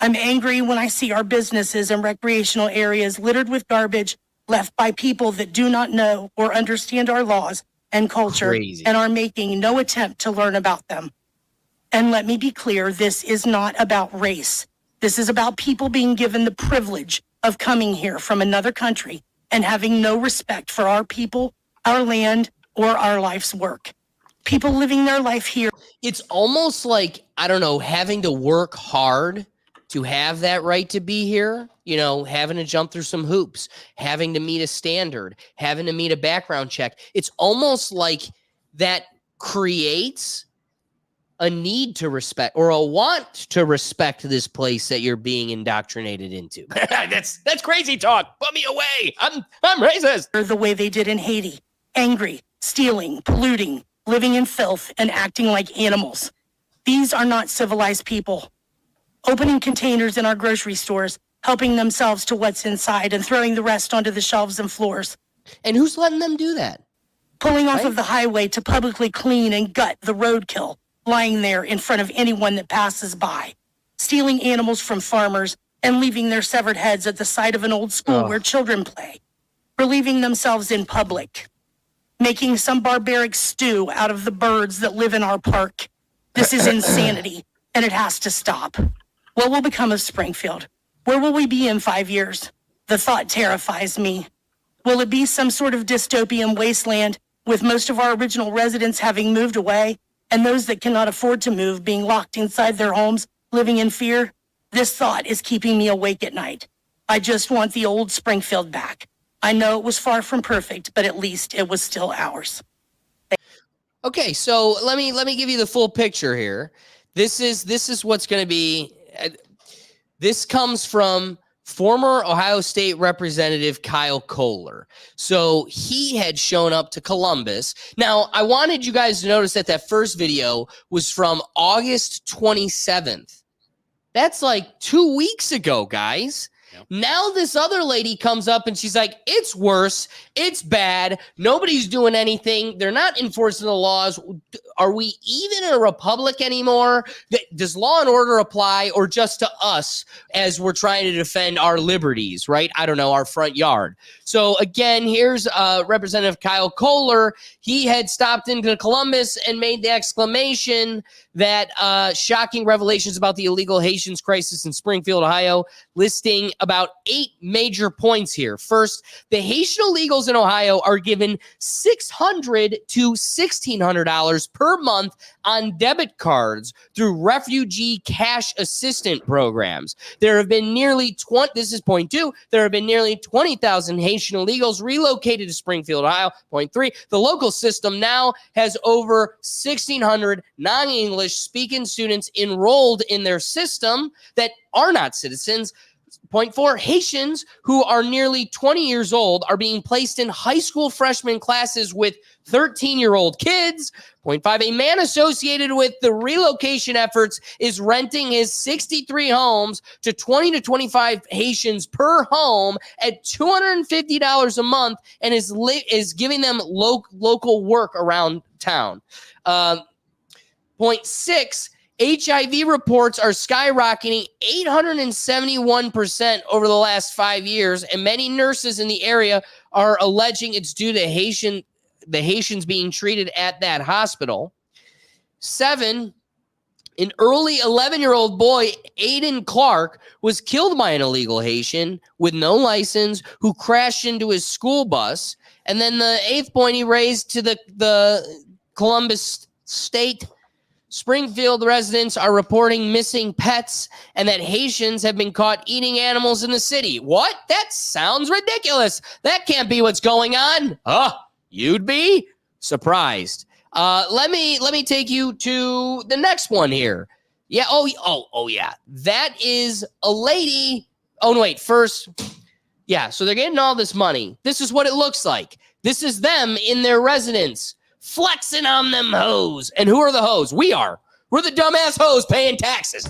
I'm angry when I see our businesses and recreational areas littered with garbage left by people that do not know or understand our laws and culture. Crazy. And are making no attempt to learn about them. And let me be clear, this is not about race. This is about people being given the privilege of coming here from another country and having no respect for our people, our land, or our life's work. People living their life here. It's almost like, I don't know, having to work hard to have that right to be here, having to jump through some hoops, having to meet a standard, having to meet a background check. It's almost like that creates a need to respect or a want to respect this place that you're being indoctrinated into. That's crazy talk. Put me away. I'm racist. The way they did in Haiti, angry, stealing, polluting, living in filth, and acting like animals. These are not civilized people. Opening containers in our grocery stores, helping themselves to what's inside and throwing the rest onto the shelves and floors. And who's letting them do that? Pulling off of the highway to publicly clean and gut the roadkill lying there in front of anyone that passes by. Stealing animals from farmers and leaving their severed heads at the side of an old school where children play. Relieving themselves in public. Making some barbaric stew out of the birds that live in our park. This is insanity, and it has to stop. What will become of Springfield? Where will we be in 5 years? The thought terrifies me. Will it be some sort of dystopian wasteland with most of our original residents having moved away and those that cannot afford to move being locked inside their homes, living in fear? This thought is keeping me awake at night. I just want the old Springfield back. I know it was far from perfect, but at least it was still ours. Okay, so let me give you the full picture here. This is what's going to be. This comes from former Ohio State Representative Kyle Kohler. So he had shown up to Columbus. Now, I wanted you guys to notice that first video was from August 27th. That's like 2 weeks ago, guys. Now this other lady comes up and she's like, it's worse. It's bad. Nobody's doing anything. They're not enforcing the laws. Are we even a republic anymore? Does law and order apply, or just to us as we're trying to defend our liberties, right? I don't know, our front yard. So again, here's Representative Kyle Kohler. He had stopped into Columbus and made the exclamation that shocking revelations about the illegal Haitians crisis in Springfield, Ohio, listing about 8 major points here. First, the Haitian illegals in Ohio are given $600 to $1,600 per month on debit cards through refugee cash assistant programs. There have been nearly this is point 2. There have been nearly 20,000 Haitian illegals relocated to Springfield, Ohio. Point 3, the local system now has over 1,600 non-English speaking students enrolled in their system that are not citizens. Point 4, Haitians who are nearly 20 years old are being placed in high school freshman classes with 13-year-old kids. Point 5, a man associated with the relocation efforts is renting his 63 homes to 20 to 25 Haitians per home at $250 a month and is giving them local work around town. Point 6, HIV reports are skyrocketing 871% over the last 5 years, and many nurses in the area are alleging it's due to the Haitians being treated at that hospital. 7, an early 11-year-old boy, Aiden Clark, was killed by an illegal Haitian with no license who crashed into his school bus. And then the 8th point he raised to the Columbus State Springfield residents are reporting missing pets and that Haitians have been caught eating animals in the city. What? That sounds ridiculous. That can't be what's going on. You'd be surprised. Let me take you to the next one here. Yeah. Oh yeah. That is a lady. Oh no, wait. First, yeah. So they're getting all this money. This is what it looks like. This is them in their residence, flexing on them hoes. And who are the hoes? We are. We're the dumbass hoes paying taxes.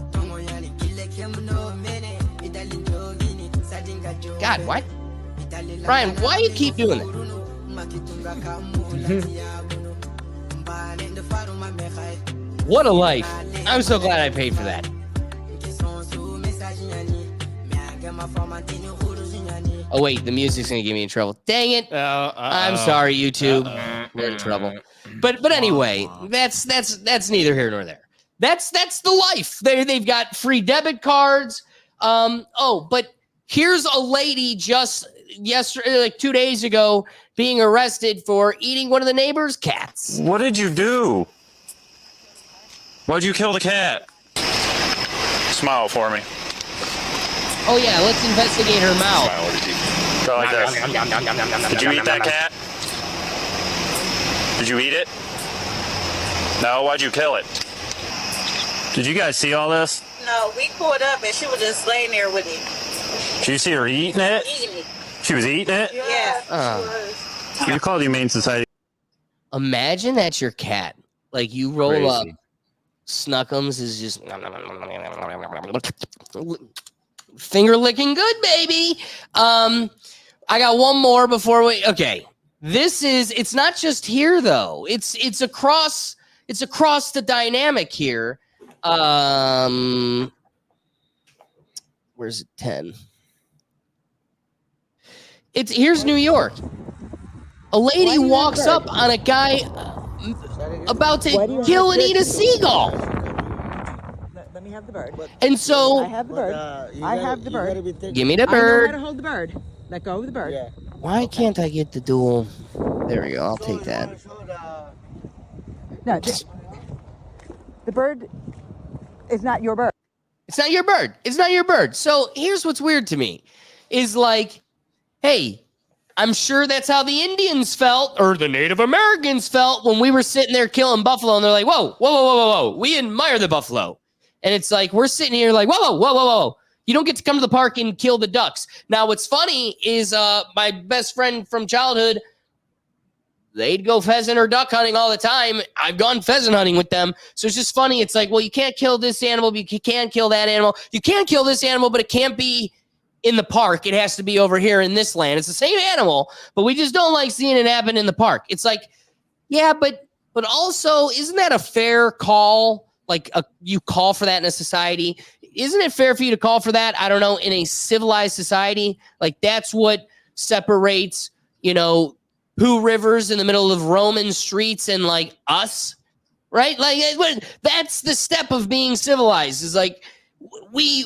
God, what? Brian, why do you keep doing that? What a life. I'm so glad I paid for that. Oh, wait, the music's going to get me in trouble. Dang it. I'm sorry, YouTube. We're in trouble. But anyway, that's neither here nor there. That's the life. They've got free debit cards. But here's a lady just yesterday, like 2 days ago, being arrested for eating one of the neighbor's cats. What did you do? Why'd you kill the cat? Smile for me. Oh yeah, let's investigate her mouth. Go like this. Did you eat that cat? Did you eat it? No, why'd you kill it? Did you guys see all this? No, we pulled up and she was just laying there with it. Did you see her eating it? Eating it. She was eating it? Yeah. You call the Humane Society. Imagine that's your cat. Like you roll up. Snuckums is just finger licking good, baby. I got one more before we. Okay, it's not just here though. It's across the dynamic here. Where's it? 10. Here's New York. A lady walks up on a guy about to kill and eat a seagull. Let me have the bird. And so I have the bird. I have the bird. Give me the I know bird. how to hold the bird. Let go of the bird. Yeah. Why can't I get the dual? There we go. I'll take that. No, the bird is not your bird. It's not your bird. It's not your bird. So here's what's weird to me is like, hey, I'm sure that's how the Indians felt or the Native Americans felt when we were sitting there killing buffalo. And they're like, whoa, whoa, whoa, whoa, whoa, whoa. We admire the buffalo. And it's like, we're sitting here like, whoa, whoa, whoa, whoa, whoa. You don't get to come to the park and kill the ducks. Now, what's funny is my best friend from childhood, they'd go pheasant or duck hunting all the time. I've gone pheasant hunting with them. So it's just funny. It's like, well, you can't kill this animal, but you can kill that animal. You can't kill this animal, but it can't be in the park. It has to be over here in this land. It's the same animal, but we just don't like seeing it happen in the park. It's like, yeah, but also, isn't that a fair call? Like you call for that in a society. Isn't it fair for you to call for that? I don't know, in a civilized society, like that's what separates, Pooh Rivers in the middle of Roman streets and like us, right? Like that's the step of being civilized. Is like we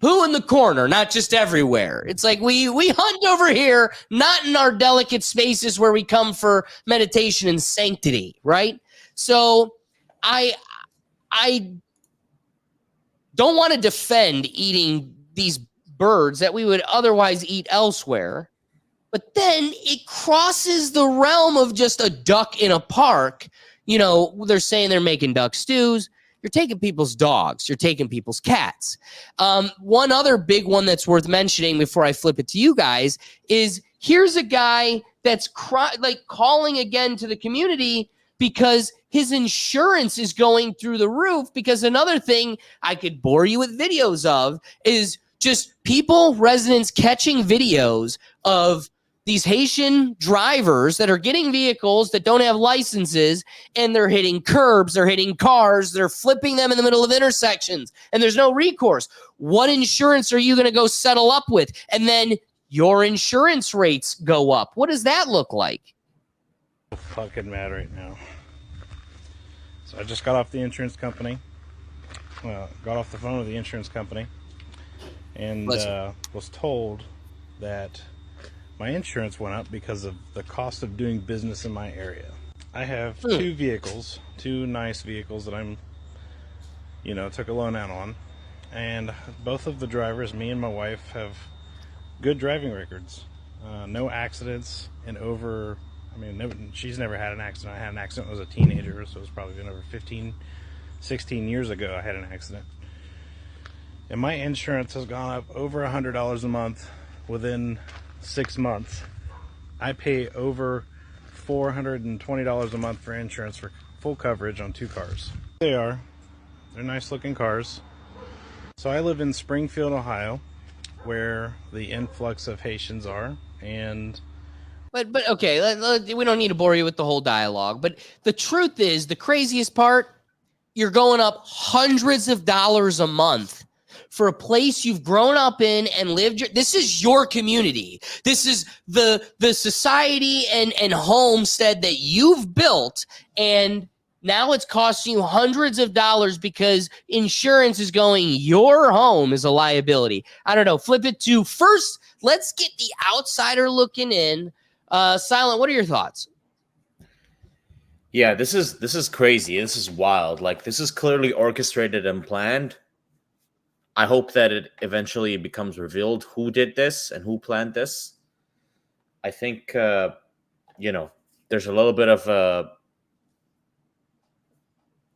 poo in the corner, not just everywhere. It's like we hunt over here, not in our delicate spaces where we come for meditation and sanctity, right? So I don't want to defend eating these birds that we would otherwise eat elsewhere. But then it crosses the realm of just a duck in a park. They're saying they're making duck stews. You're taking people's dogs. You're taking people's cats. One other big one that's worth mentioning before I flip it to you guys is here's a guy that's calling again to the community because his insurance is going through the roof. Because another thing I could bore you with videos of is just residents catching videos of these Haitian drivers that are getting vehicles that don't have licenses, and they're hitting curbs, they're hitting cars, they're flipping them in the middle of intersections, and there's no recourse. What insurance are you going to go settle up with? And then your insurance rates go up. What does that look like? Fucking mad right now. So I just got off the insurance company. Got off the phone with the insurance company, and was told that my insurance went up because of the cost of doing business in my area. I have two vehicles, two nice vehicles that I'm, took a loan out on. And both of the drivers, me and my wife, have good driving records. No accidents she's never had an accident. I had an accident when I was a teenager, so it's probably been over 15, 16 years ago I had an accident. And my insurance has gone up over $100 a month within 6 months. I pay over $420 a month for insurance for full coverage on 2 cars. They're nice looking cars. So I live in Springfield, Ohio, where the influx of Haitians are. And but okay, we don't need to bore you with the whole dialogue, but the truth is, the craziest part, you're going up hundreds of dollars a month for a place you've grown up in and lived. This is your community. This is the society and homestead that you've built, and now it's costing you hundreds of dollars because insurance is going, your home is a liability. I don't know. Flip it to first. Let's get the outsider looking in. Silent, what are your thoughts? Yeah, this is crazy. This is wild. Like, this is clearly orchestrated and planned. I hope that it eventually becomes revealed who did this and who planned this. I think, there's a little bit of a,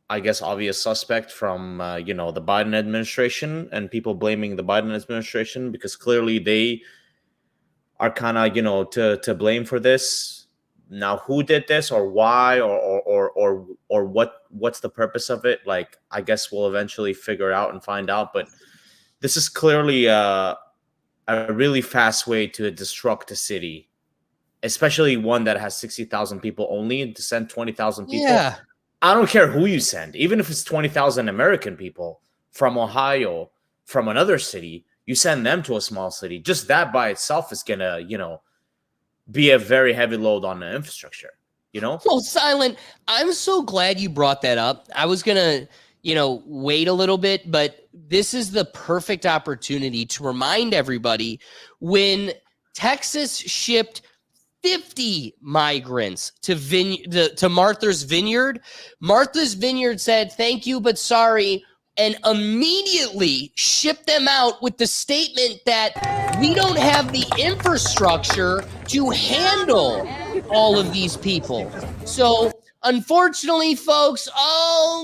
I guess, obvious suspect from, the Biden administration and people blaming the Biden administration because clearly they are kind of, to blame for this. Now, who did this or why or what's the purpose of it? Like, I guess we'll eventually figure out and find out. But this is clearly a really fast way to destruct a city, especially one that has 60,000 people only. To send 20,000 people. Yeah. I don't care who you send, even if it's 20,000 American people from Ohio, from another city, you send them to a small city. Just that by itself is going to, be a very heavy load on the infrastructure, Well, Silent, I'm so glad you brought that up. I was going to, wait a little bit, but this is the perfect opportunity to remind everybody when Texas shipped 50 migrants to Martha's Vineyard. Martha's Vineyard said, thank you, but sorry, and immediately shipped them out with the statement that we don't have the infrastructure to handle all of these people. So unfortunately, folks,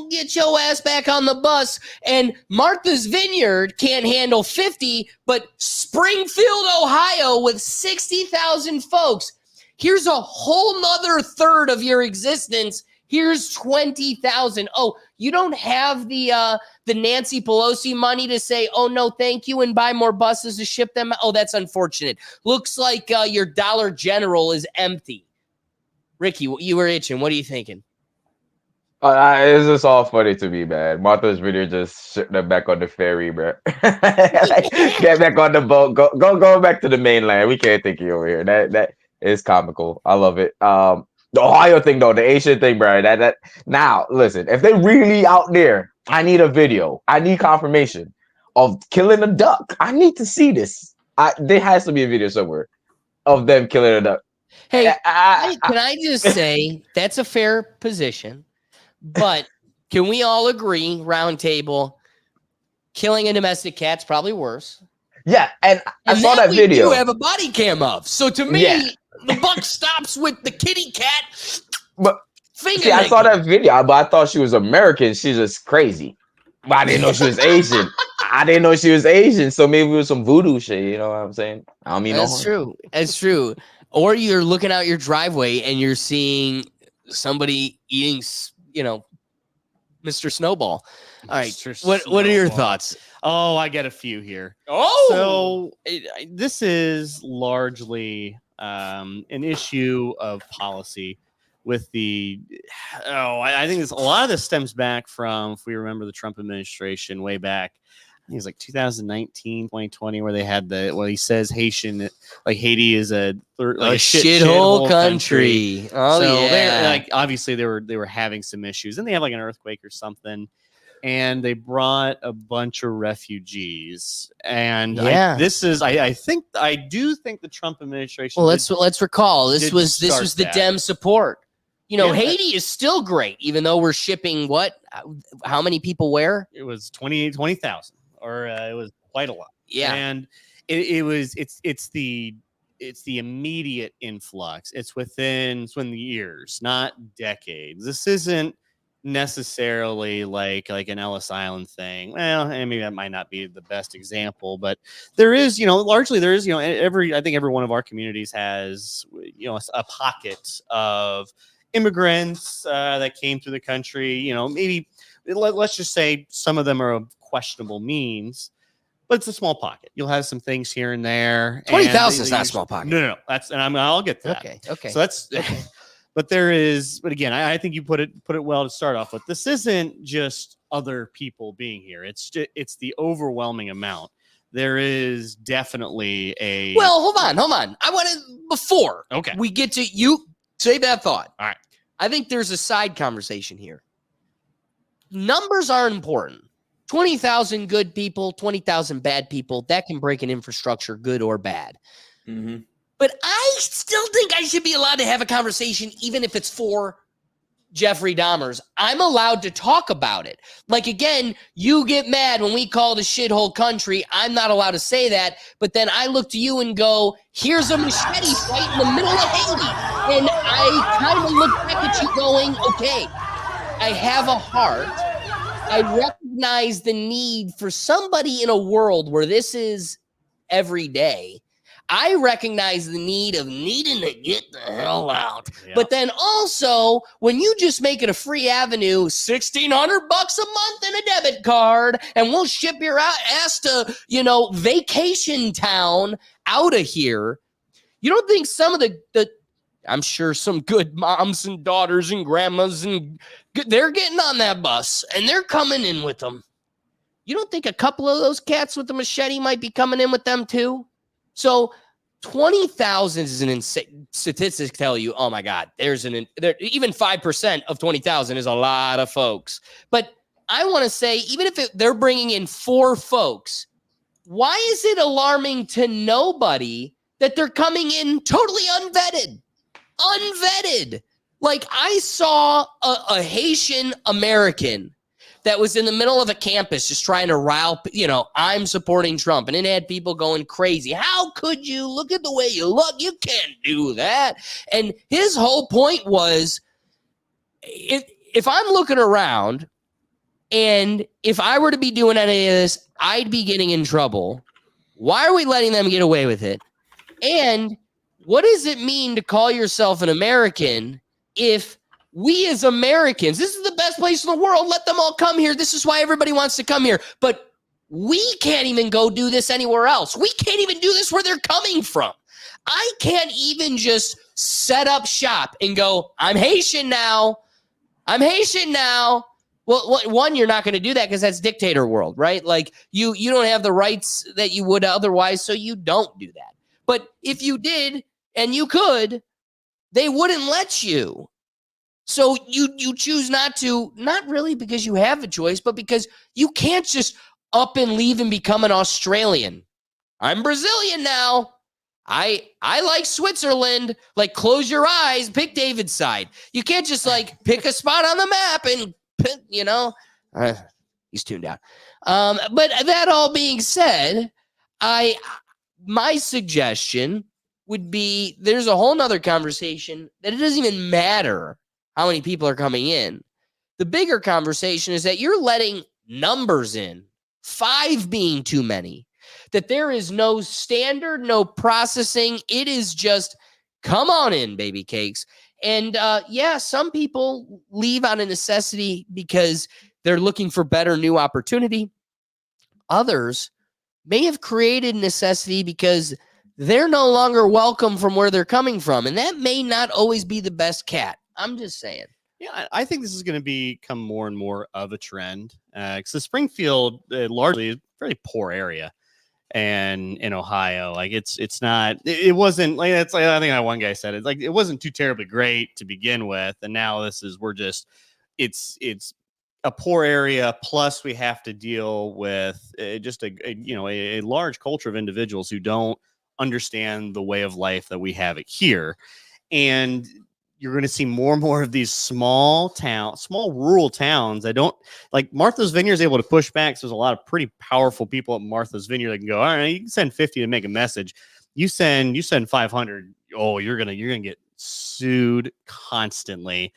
get your ass back on the bus. And Martha's Vineyard can't handle 50, but Springfield, Ohio, with 60,000 folks, here's a whole nother third of your existence. Here's 20,000. Oh, You don't have the Nancy Pelosi money to say, oh, no, thank you, and buy more buses to ship them. Oh, that's unfortunate. Looks like your Dollar General is empty. Ricky, you were itching. What are you thinking? It's just all funny to me, man. Martha's video just ship them back on the ferry, bro. Like, get back on the boat. Go back to the mainland. We can't take you over here. That is comical. I love it. The Ohio thing though, the Asian thing, bro. That now listen, if they really out there, I need a video. I need confirmation of killing a duck. I need to see this. There has to be a video somewhere of them killing a duck. Hey, can I just say that's a fair position, but can we all agree, round table, killing a domestic cat's probably worse? Yeah, and I saw that video. You have a body cam of. So to me, the buck stops with the kitty cat. But see, I saw that video, but I thought she was American. She's just crazy. But I didn't know she was Asian. I didn't know she was Asian. So maybe it was some voodoo shit. You know what I'm saying? I don't mean that's true. That's true. Or you're looking out your driveway and you're seeing somebody eating, Mr. Snowball. All right. What are your thoughts? Oh, I get a few here. Oh, so this is largely an issue of policy with I think a lot of this stems back from, if we remember the Trump administration way back, I think it was like 2019, 2020, where they had he says Haiti is a shithole country. Oh, so yeah. Obviously they were having some issues, and they have like an earthquake or something. And they brought a bunch of refugees, and I do think the Trump administration. Well, let's recall this was the Dem support. Haiti is still great, even though we're shipping how many people where? It was 20,000, or it was quite a lot. Yeah, and it's the immediate influx. It's within years, not decades. This isn't necessarily like an Ellis Island thing. Well, I mean, that might not be the best example, but there is, largely there is, I think every one of our communities has, a pocket of immigrants that came through the country. Maybe let's just say some of them are of questionable means, but it's a small pocket. You'll have some things here and there. 20,000 is not a small pocket. No. I'll get to that. Okay. So that's okay. But again, I think you put it well to start off with. This isn't just other people being here. It's the overwhelming amount. There is definitely Well, hold on. I want to, before we get to you, save that thought. All right. I think there's a side conversation here. Numbers are important. 20,000 good people, 20,000 bad people, that can break an infrastructure, good or bad. Mm-hmm. But I still think I should be allowed to have a conversation, even if it's for Jeffrey Dahmer's. I'm allowed to talk about it. Like, again, you get mad when we call it a shithole country. I'm not allowed to say that. But then I look to you and go, here's a machete fight in the middle of Haiti. And I kind of look back at you going, okay, I have a heart. I recognize the need for somebody in a world where this is every day. I recognize the need of needing to get the hell out. Yeah. But then also, when you just make it a free avenue, $1,600 a month and a debit card, and we'll ship your ass to, vacation town out of here. You don't think some of the I'm sure some good moms and daughters and grandmas, and they're getting on that bus, and they're coming in with them. You don't think a couple of those cats with the machete might be coming in with them too? So 20,000 is an insane. Statistics tell you, oh my God, even 5% of 20,000 is a lot of folks. But I want to say, even if they're bringing in 4 folks, why is it alarming to nobody that they're coming in totally unvetted? Unvetted. Like, I saw a Haitian American that was in the middle of a campus just trying to rile, I'm supporting Trump. And it had people going crazy. How could you? Look at the way you look. You can't do that. And his whole point was, if I'm looking around and if I were to be doing any of this, I'd be getting in trouble. Why are we letting them get away with it? And what does it mean to call yourself an American if we as Americans, this is the best place in the world. Let them all come here. This is why everybody wants to come here. But we can't even go do this anywhere else. We can't even do this where they're coming from. I can't even just set up shop and go, I'm Haitian now. I'm Haitian now. Well, one, you're not going to do that because that's dictator world, right? Like you don't have the rights that you would otherwise, so you don't do that. But if you did and you could, they wouldn't let you. So you choose not to, not really because you have a choice, but because you can't just up and leave and become an Australian. I'm Brazilian now. I like Switzerland. Like, close your eyes, pick David's side. You can't just like pick a spot on the map and he's tuned out. But that all being said, my suggestion would be there's a whole nother conversation that it doesn't even matter how many people are coming in. The bigger conversation is that you're letting numbers in, 5 being too many, that there is no standard, no processing. It is just come on in, baby cakes. And some people leave out of necessity because they're looking for better new opportunity. Others may have created necessity because they're no longer welcome from where they're coming from. And that may not always be the best cat. I'm just saying. Yeah, I think this is going to become more and more of a trend. Because the Springfield, largely, is a very poor area. And in Ohio, like it's not, it wasn't like, it's like, I think that one guy said it, like, it wasn't too terribly great to begin with. And now it's a poor area. Plus we have to deal with just a large culture of individuals who don't understand the way of life that we have it here. And you're going to see more and more of these small rural towns that don't, like Martha's Vineyard is able to push back. So there's a lot of pretty powerful people at Martha's Vineyard that can go, all right, you can send 50 to make a message. You send 500. Oh, you're going to get sued constantly.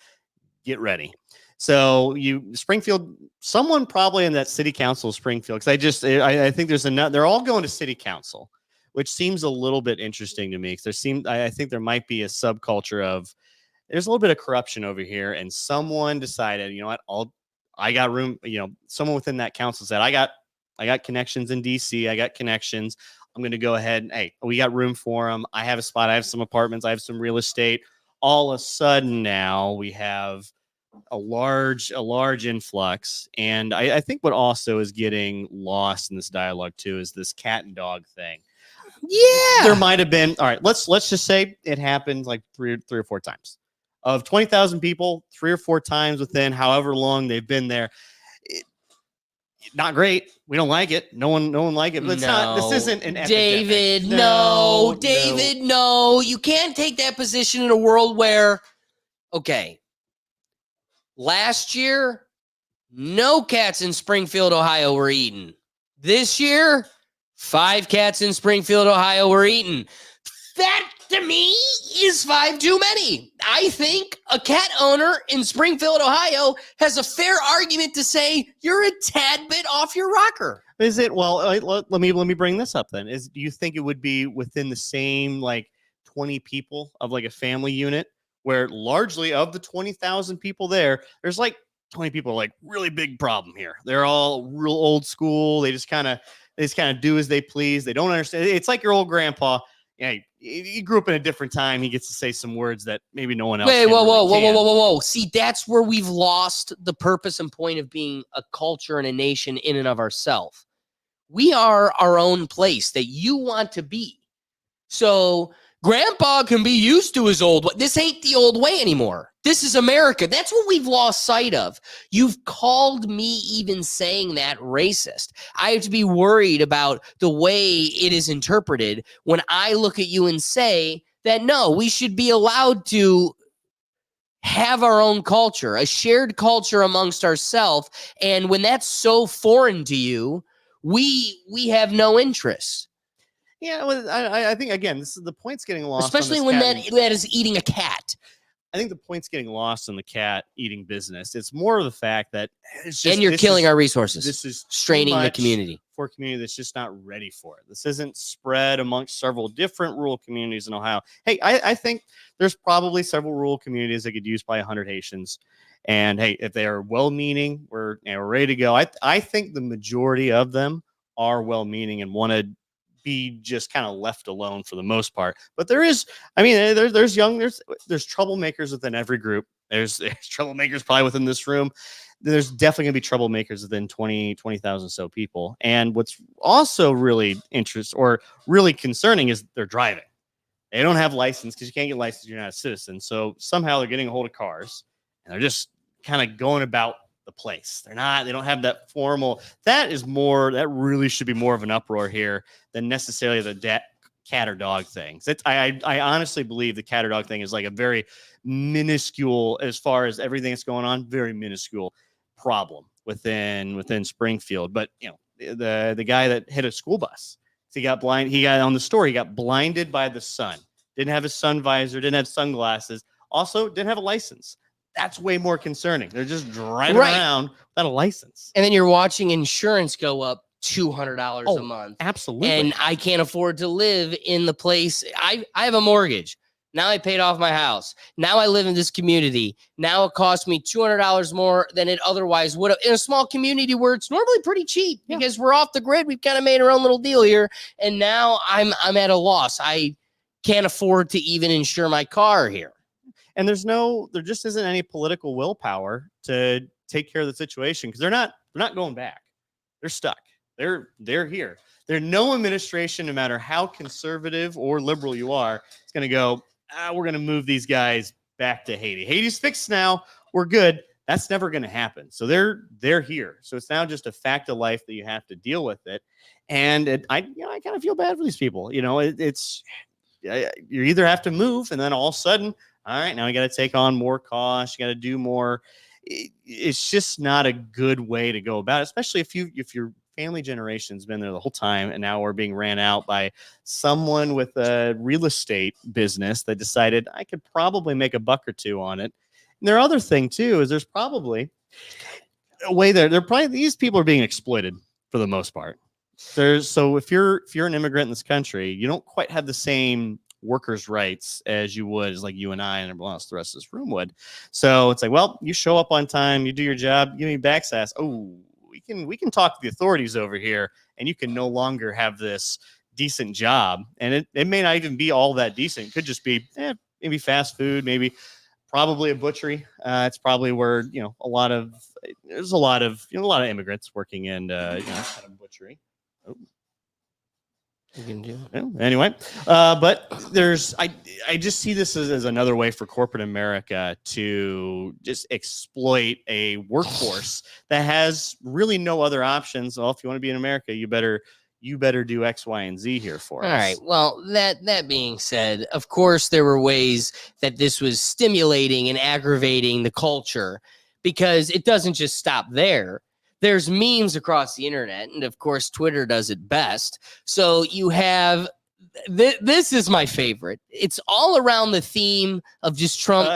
Get ready. So Springfield, someone probably in that city council of Springfield, because I think they're all going to city council, which seems a little bit interesting to me. Because I think there might be a subculture of, there's a little bit of corruption over here, and someone decided, you know what, I got room. Someone within that council said, I got connections in DC. I got connections. I'm going to go ahead and, hey, we got room for them. I have a spot. I have some apartments. I have some real estate. All of a sudden now we have a large influx. And I think what also is getting lost in this dialogue too is this cat and dog thing. Yeah, there might have been. All right, let's just say it happened like three or four times. Of 20,000 people, 3 or 4 times within however long they've been there. Not great. We don't like it. No one like it. But it's not. This isn't an epidemic. David, no. David, no. You can't take that position in a world where, okay, last year, no cats in Springfield, Ohio were eaten. This year, 5 cats in Springfield, Ohio were eaten. That, to me, is 5 too many. I think a cat owner in Springfield, Ohio has a fair argument to say you're a tad bit off your rocker. Is it? Well, let me bring this up then. Do you think it would be within the same like 20 people of like a family unit where largely of the 20,000 people there's like 20 people like really big problem here. They're all real old school. They just kind of do as they please. They don't understand. It's like your old grandpa. Yeah, he grew up in a different time. He gets to say some words that maybe no one else. Whoa. See, that's where we've lost the purpose and point of being a culture and a nation in and of ourselves. We are our own place that you want to be. So grandpa can be used to his old way. This ain't the old way anymore. This is America. That's what we've lost sight of. You've called me even saying that racist. I have to be worried about the way it is interpreted when I look at you and say that, no, we should be allowed to have our own culture, a shared culture amongst ourselves. And when that's so foreign to you, we have no interest. Yeah, well, I think, again, this is the point's getting lost. Especially when that is eating a cat. I think the point's getting lost in the cat eating business. It's more of the fact that it's just, and you're killing our resources. This is straining the community poor community that's just not ready for it. This isn't spread amongst several different rural communities in Ohio. Hey, I think there's probably several rural communities that could use probably 100 Haitians. And hey, if they are well-meaning, we're ready to go. I think the majority of them are well-meaning and want to be just kind of left alone for the most part. But there's troublemakers within every group. There's troublemakers probably within this room. There's definitely going to be troublemakers within 20,000 so people. And what's also really really concerning is they're driving. They don't have license because you can't get licensed if you're not a citizen. So somehow they're getting a hold of cars and they're just kind of going about the place. They don't have that formal. That really should be more of an uproar here than necessarily the cat or dog things. I honestly believe the cat or dog thing is like a very minuscule, as far as everything that's going on, very minuscule problem within Springfield. But the guy that hit a school bus, he got blind. He got on the story. He got blinded by the sun. Didn't have his sun visor. Didn't have sunglasses. Also, didn't have a license. That's way more concerning. They're just driving around without a license. And then you're watching insurance go up $200 a month. Absolutely. And I can't afford to live in the place. I have a mortgage. Now I paid off my house. Now I live in this community. Now it costs me $200 more than it otherwise would have in a small community where it's normally pretty cheap because we're off the grid. We've kind of made our own little deal here. And now I'm at a loss. I can't afford to even insure my car here. And there just isn't any political willpower to take care of the situation because they're not going back. They're stuck. They're here. There's no administration, no matter how conservative or liberal you are, it's going to go, we're going to move these guys back to Haiti. Haiti's fixed now. We're good. That's never going to happen. So they're here. So it's now just a fact of life that you have to deal with it. And I kind of feel bad for these people. It's you either have to move and then all of a sudden, all right, now we got to take on more costs. You got to do more. It's just not a good way to go about it, especially if your family generation's been there the whole time and now we're being ran out by someone with a real estate business that decided I could probably make a buck or two on it. And their other thing too is there's probably a way these people are being exploited for the most part. So if you're an immigrant in this country, you don't quite have the same workers' rights as you would, as like you and I and everyone else, the rest of this room would. So it's like, well, you show up on time, you do your job, give me backsass. Oh, we can talk to the authorities over here, and you can no longer have this decent job. And it may not even be all that decent. It could just be maybe fast food, maybe probably a butchery. It's probably where there's a lot of immigrants working in kind of butchery. Oh. You can do anyway, but I just see this as another way for corporate America to just exploit a workforce that has really no other options. Well, if you want to be in America, you better do X, Y, and Z here for us. All right. Well, that being said, of course, there were ways that this was stimulating and aggravating the culture because it doesn't just stop there. There's memes across the internet, and of course, Twitter does it best. So you have this is my favorite. It's all around the theme of just Trump.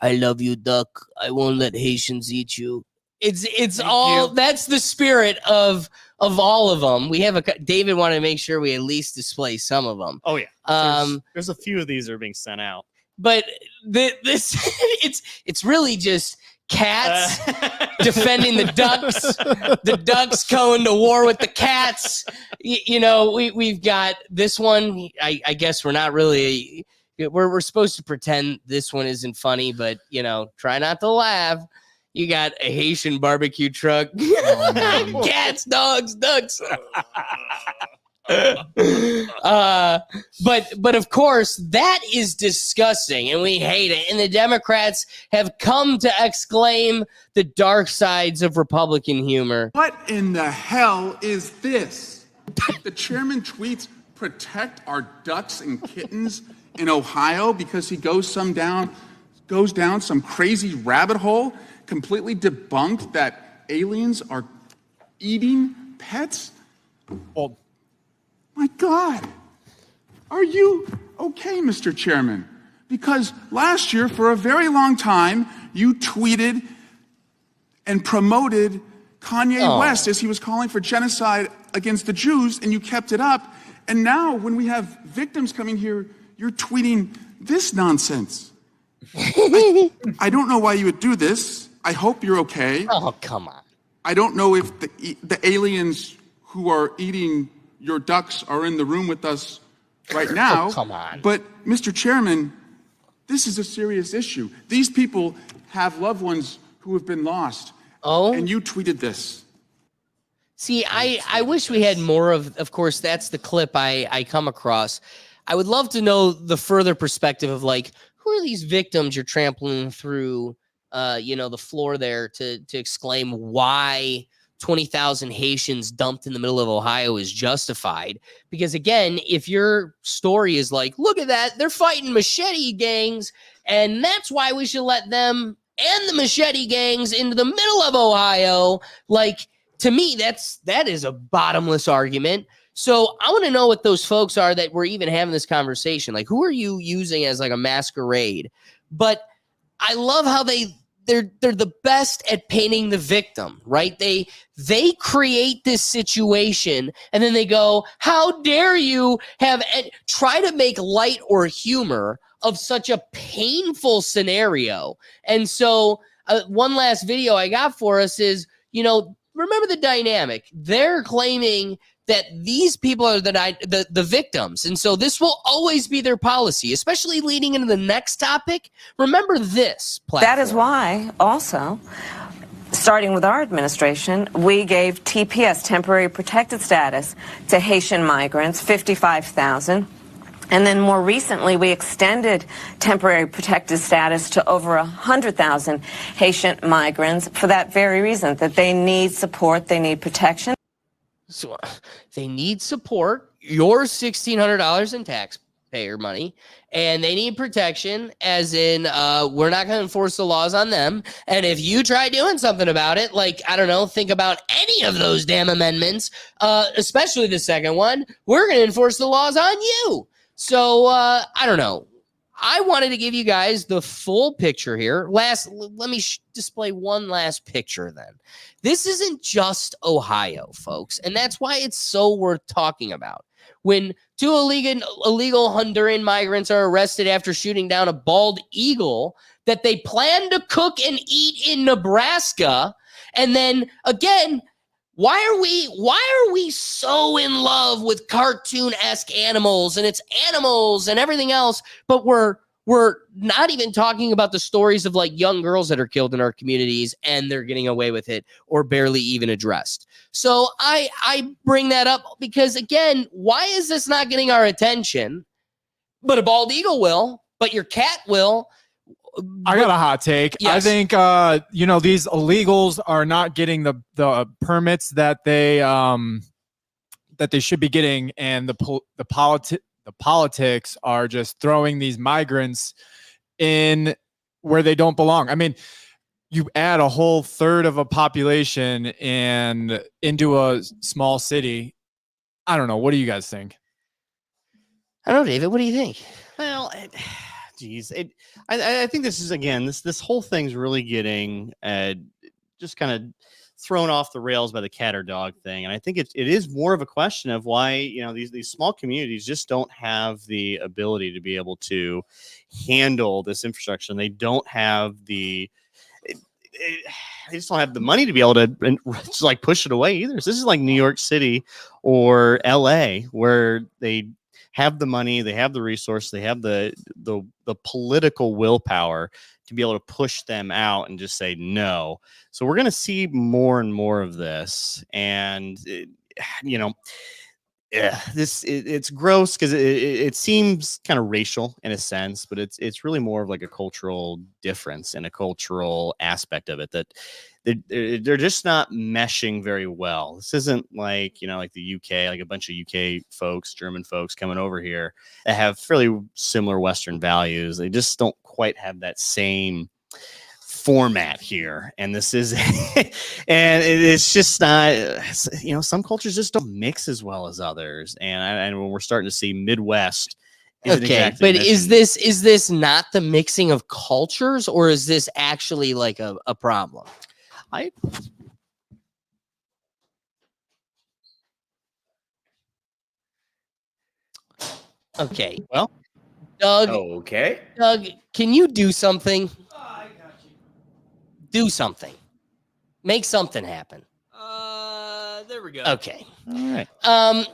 I love you, duck. I won't let Haitians eat you. That's the spirit of all of them. We have David wanted to make sure we at least display some of them. Oh yeah. There's a few of these that are being sent out. But this it's really just cats defending the ducks going to war with the cats. We've got this one. I guess we're not really we're supposed to pretend this one isn't funny, but try not to laugh. You got a Haitian barbecue truck. Cats, dogs, ducks. But of course that is disgusting and we hate it, and the Democrats have come to exclaim the dark sides of Republican humor. What in the hell is this? The chairman tweets, protect our ducks and kittens in Ohio because he goes down some crazy rabbit hole, completely debunked that aliens are eating pets. Well, my God, are you okay, Mr. Chairman? Because last year, for a very long time, you tweeted and promoted Kanye West as he was calling for genocide against the Jews, and you kept it up. And now when we have victims coming here, you're tweeting this nonsense. I don't know why you would do this. I hope you're okay. Oh, come on. I don't know if the aliens who are eating your ducks are in the room with us right now. Oh, come on. But, Mr. Chairman, this is a serious issue. These people have loved ones who have been lost. Oh. And you tweeted this. See, I wish we had more of course, that's the clip I come across. I would love to know the further perspective of like, who are these victims you're trampling through, the floor there to exclaim why 20,000 Haitians dumped in the middle of Ohio is justified. Because again, if your story is like, look at that, they're fighting machete gangs, and that's why we should let them and the machete gangs into the middle of Ohio, like, to me, that is a bottomless argument. So I want to know what those folks are that we're even having this conversation. Like, who are you using as like a masquerade? But I love how they're the best at painting the victim, right? They create this situation and then they go, how dare you try to make light or humor of such a painful scenario. And so one last video I got for us is, remember the dynamic. They're claiming that these people are the victims. And so this will always be their policy, especially leading into the next topic. Remember this platform. That is why also, starting with our administration, we gave TPS, temporary protected status, to Haitian migrants, 55,000. And then more recently, we extended temporary protected status to over 100,000 Haitian migrants for that very reason, that they need support, they need protection. So they need support, your $1,600 in taxpayer money, and they need protection, as in we're not going to enforce the laws on them. And if you try doing something about it, like, I don't know, think about any of those damn amendments, especially the second one, we're going to enforce the laws on you. So I don't know. I wanted to give you guys the full picture here. Let me display one last picture then. This isn't just Ohio, folks, and that's why it's so worth talking about. When two illegal Honduran migrants are arrested after shooting down a bald eagle that they plan to cook and eat in Nebraska, and then again, why are we so in love with cartoon-esque animals and it's animals and everything else, but we're not even talking about the stories of like young girls that are killed in our communities and they're getting away with it or barely even addressed. So I bring that up because, again, why is this not getting our attention? But a bald eagle will, but your cat will. I got a hot take. Yes. I think these illegals are not getting the permits that they should be getting, and the politics are just throwing these migrants in where they don't belong. I mean, you add a whole third of a population and into a small city. I don't know. What do you guys think? I don't know, David. What do you think? Well, I think this is, again, this whole thing's really getting just kind of thrown off the rails by the cat or dog thing. And I think it is more of a question of why, these small communities just don't have the ability to be able to handle this infrastructure. And they don't have they just don't have the money to be able to just like push it away either. So this is like New York City or LA, where they have the money, they have the resource, they have the political willpower to be able to push them out and just say no. So we're going to see more and more of this, and it's gross because it seems kind of racial in a sense, but it's really more of like a cultural difference and a cultural aspect of it that they're just not meshing very well. This isn't like, like the UK, like a bunch of UK folks, German folks coming over here that have fairly similar Western values. They just don't quite have that same format here. And this is, and it's just not, some cultures just don't mix as well as others. And when we're starting to see Midwest. Okay, but is this not the mixing of cultures, or is this actually like a problem? Okay. Well, Doug. Okay. Doug, can you do something? Do something. Make something happen. There we go. Okay. All right.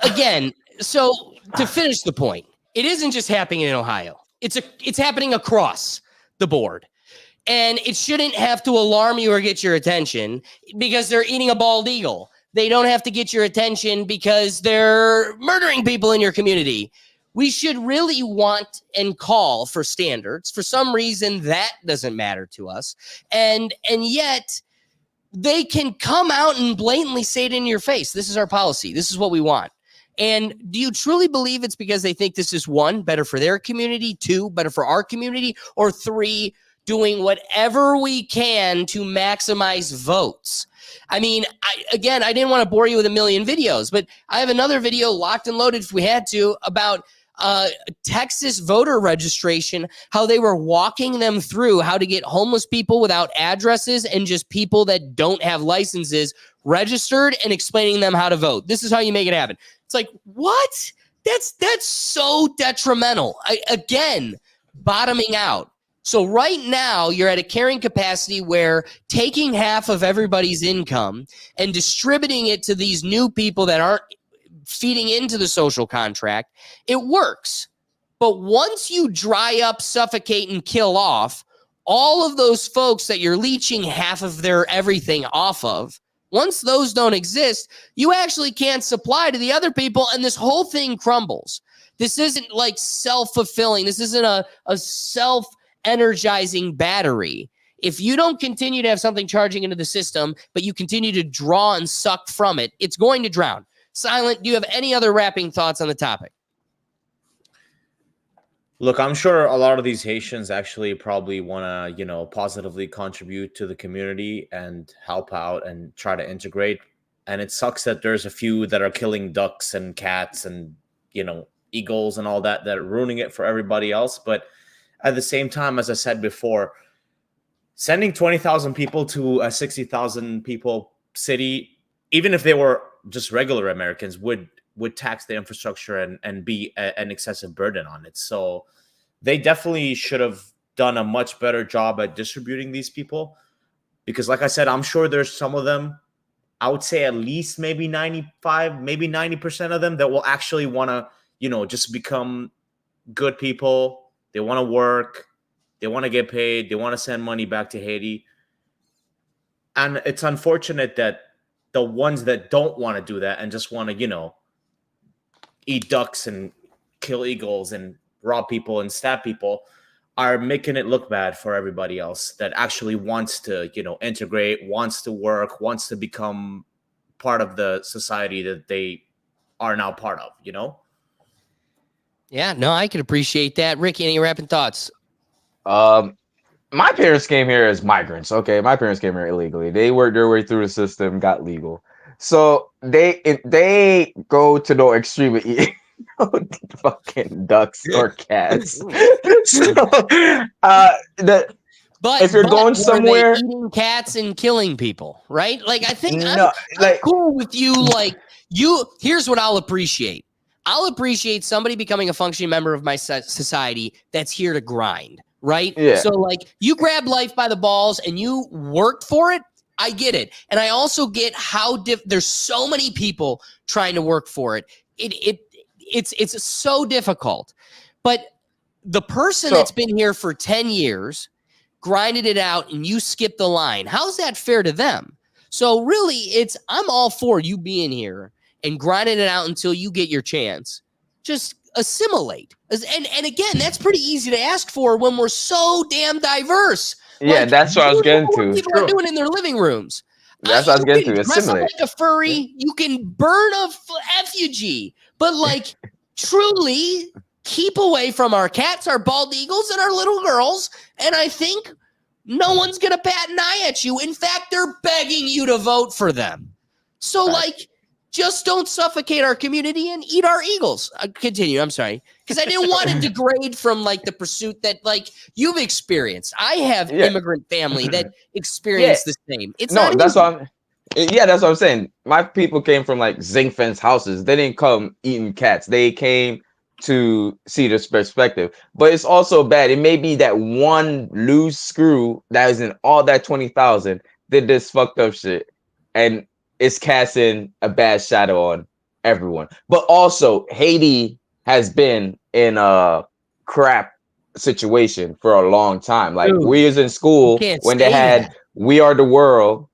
Again, so to finish the point, it isn't just happening in Ohio. It's happening across the board. And it shouldn't have to alarm you or get your attention because they're eating a bald eagle. They don't have to get your attention because they're murdering people in your community. We should really want and call for standards. For some reason, that doesn't matter to us. And yet they can come out and blatantly say it in your face. This is our policy. This is what we want. And do you truly believe it's because they think this is, one, better for their community, two, better for our community, or three, doing whatever we can to maximize votes? I mean, I didn't want to bore you with a million videos, but I have another video locked and loaded if we had to about Texas voter registration, how they were walking them through how to get homeless people without addresses and just people that don't have licenses registered and explaining them how to vote. This is how you make it happen. It's like, what? That's so detrimental. Again, bottoming out. So right now you're at a carrying capacity where taking half of everybody's income and distributing it to these new people that aren't feeding into the social contract, it works. But once you dry up, suffocate, and kill off all of those folks that you're leeching half of their everything off of, once those don't exist, you actually can't supply to the other people, and this whole thing crumbles. This isn't like self-fulfilling. This isn't a self-energizing battery. If you don't continue to have something charging into the system, but you continue to draw and suck from it, it's going to drown. Silent, do you have any other wrapping thoughts on the topic? Look, I'm sure a lot of these Haitians actually probably want to, positively contribute to the community and help out and try to integrate. And it sucks that there's a few that are killing ducks and cats and, eagles and all that are ruining it for everybody else. But at the same time, as I said before, sending 20,000 people to a 60,000 people city, even if they were just regular Americans, would tax the infrastructure and be an excessive burden on it. So they definitely should have done a much better job at distributing these people, because like I said, I'm sure there's some of them, I would say at least maybe 95, maybe 90% of them that will actually want to, just become good people. They want to work. They want to get paid. They want to send money back to Haiti. And it's unfortunate that the ones that don't want to do that and just want to, eat ducks and kill eagles and rob people and stab people are making it look bad for everybody else that actually wants to, integrate, wants to work, wants to become part of the society that they are now part of, Yeah, no, I could appreciate that. Ricky, any wrapping thoughts? My parents came here as migrants. Okay, my parents came here illegally. They worked their way through the system, got legal. So they go to no extreme of eating fucking ducks or cats. But if you're going somewhere, eating cats and killing people, right? Like I think I'm cool with you. Like here's what I'll appreciate. I'll appreciate somebody becoming a functioning member of my society that's here to grind. Right? Yeah. So like you grab life by the balls and you worked for it. I get it. And I also get how there's so many people trying to work for it. It's so difficult. But the person that's been here for 10 years, grinded it out, and you skip the line, how's that fair to them? So really, I'm all for you being here and grinding it out until you get your chance. Just assimilate. And again, that's pretty easy to ask for when we're so damn diverse. Yeah, that's what I was getting to. People are doing in their living rooms. That's what I was getting to. Dress up like a furry. You can burn a effigy, but like truly keep away from our cats, our bald eagles, and our little girls. And I think no one's gonna bat an eye at you. In fact, they're begging you to vote for them. So just don't suffocate our community and eat our eagles. Continue. I'm sorry. Because I didn't want to degrade from like the pursuit that like you've experienced. I have immigrant family that experienced the same. It's not that's easy. that's what I'm saying. My people came from like zinc fence houses. They didn't come eating cats. They came to see this perspective, but it's also bad. It may be that one loose screw that is in all that 20,000 did this fucked up shit, and it's casting a bad shadow on everyone. But also, Haiti has been in a crap situation for a long time. Like, Dude, we was in you school can't when they say had that. We Are the World.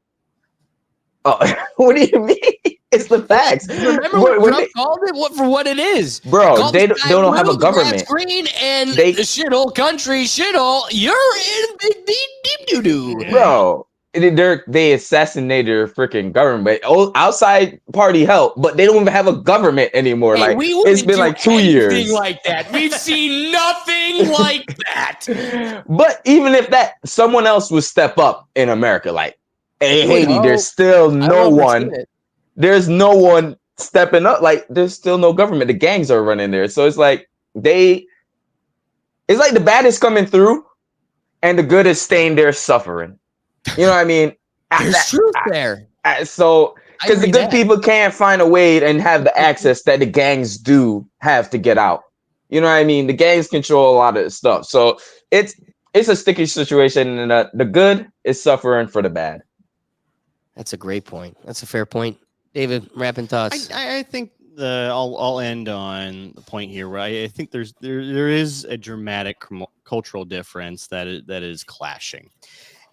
Oh, what do you mean? It's the facts. Remember When what Trump they, called it? What for what it is? bro, Called the they sky don't have blue, a the grass government. green, and They the shithole country shithole. You're in big deep doo doo. Bro, they assassinated their freaking government. Oh, outside party help, but they don't even have a government anymore. Hey, Like, we it's wouldn't been do like 2 anything years. like that. We've seen nothing like that. But even if that someone else would step up in America, like, hey, You would Haiti, there's hope. still I don't no know if we're seeing one. it. There's no one stepping up. Like, there's still no government. The gangs are running there. So it's like it's like the bad is coming through and the good is staying there suffering. You know what I mean? There's truth there. So, I because the agree good that. people can't find a way and have the access that the gangs do have to get out. You know what I mean? The gangs control a lot of the stuff. So it's a sticky situation, and the good is suffering for the bad. That's a great point. That's a fair point. David, wrapping thoughts. I think I'll end on the point here where I think there is a dramatic cultural difference that is clashing.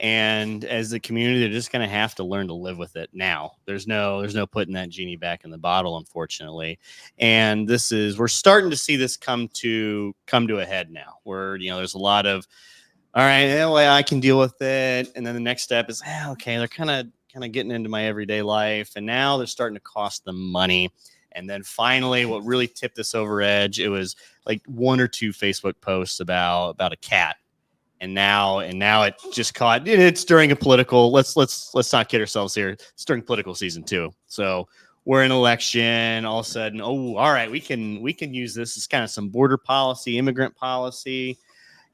And as a community, they're just going to have to learn to live with it now. There's no putting that genie back in the bottle, unfortunately. And we're starting to see this come to a head now, where there's a lot of, all right, well, I can deal with it, and then the next step is, okay, they're kind of getting into my everyday life, and now they're starting to cost them money. And then finally, what really tipped this over edge, it was like 1 or 2 Facebook posts about a cat. And now it just caught. It's during a political. Let's not kid ourselves here. It's during political season too. So we're in election. All of a sudden, all right, we can use this as kind of some border policy, immigrant policy,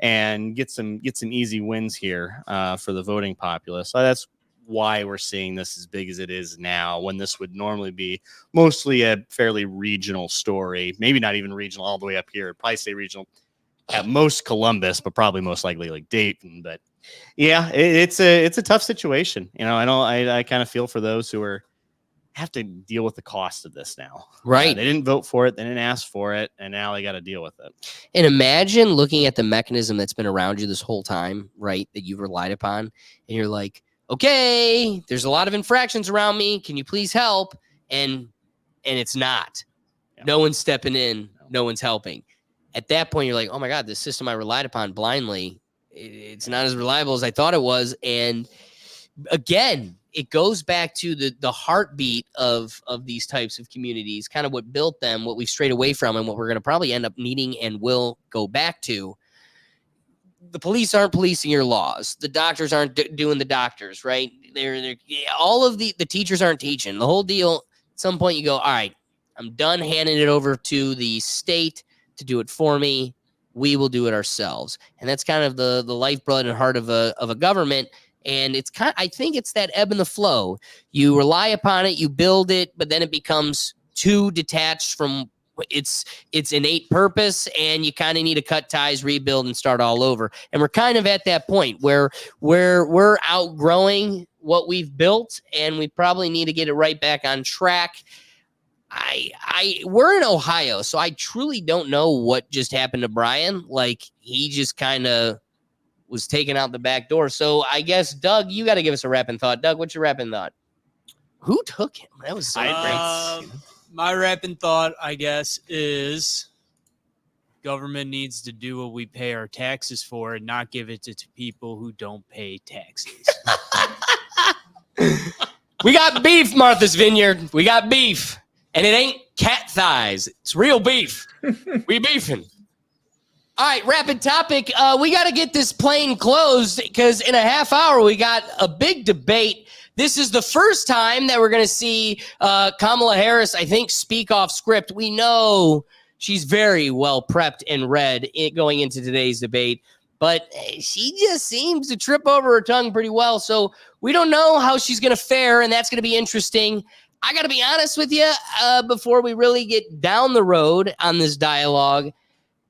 and get some easy wins here for the voting populace. So that's why we're seeing this as big as it is now, when this would normally be mostly a fairly regional story. Maybe not even regional all the way up here. I'd probably say regional. At most Columbus, but probably most likely like Dayton. But yeah, it's a tough situation. I kind of feel for those who have to deal with the cost of this now. Right. They didn't vote for it. They didn't ask for it. And now they got to deal with it. And imagine looking at the mechanism that's been around you this whole time, right? That you've relied upon. And you're like, okay, there's a lot of infractions around me. Can you please help? And it's not. Yeah. No one's stepping in. No one's helping. At that point, you're like, oh my God, this system I relied upon blindly, it's not as reliable as I thought it was. And again, it goes back to the heartbeat of these types of communities, kind of what built them, what we've strayed away from, and what we're going to probably end up needing and will go back to. The police aren't policing your laws. The doctors aren't doing the doctors, right? They're all of the teachers aren't teaching. The whole deal, at some point you go, all right, I'm done handing it over to the state to do it for me. We will do it ourselves. And that's kind of the lifeblood and heart of a government. And it's I think it's that ebb and the flow. You rely upon it, you build it, but then it becomes too detached from its innate purpose, and you kind of need to cut ties, rebuild, and start all over. And we're kind of at that point where we're outgrowing what we've built, and we probably need to get it right back on track. We're in Ohio, so I truly don't know what just happened to Brian. Like, he just kind of was taken out the back door. So I guess, Doug, you got to give us a rapping thought. Doug, what's your rapping thought? Who took him? That was so great. My rapping thought, I guess, is government needs to do what we pay our taxes for and not give it to people who don't pay taxes. We got beef, Martha's Vineyard. We got beef. And it ain't cat thighs. It's real beef. We beefing. All right, rapid topic. We got to get this plane closed because in a half hour, we got a big debate. This is the first time that we're going to see Kamala Harris, I think, speak off script. We know she's very well prepped and read going into today's debate, but she just seems to trip over her tongue pretty well. So we don't know how she's going to fare, and that's going to be interesting. I got to be honest with you, before we really get down the road on this dialogue,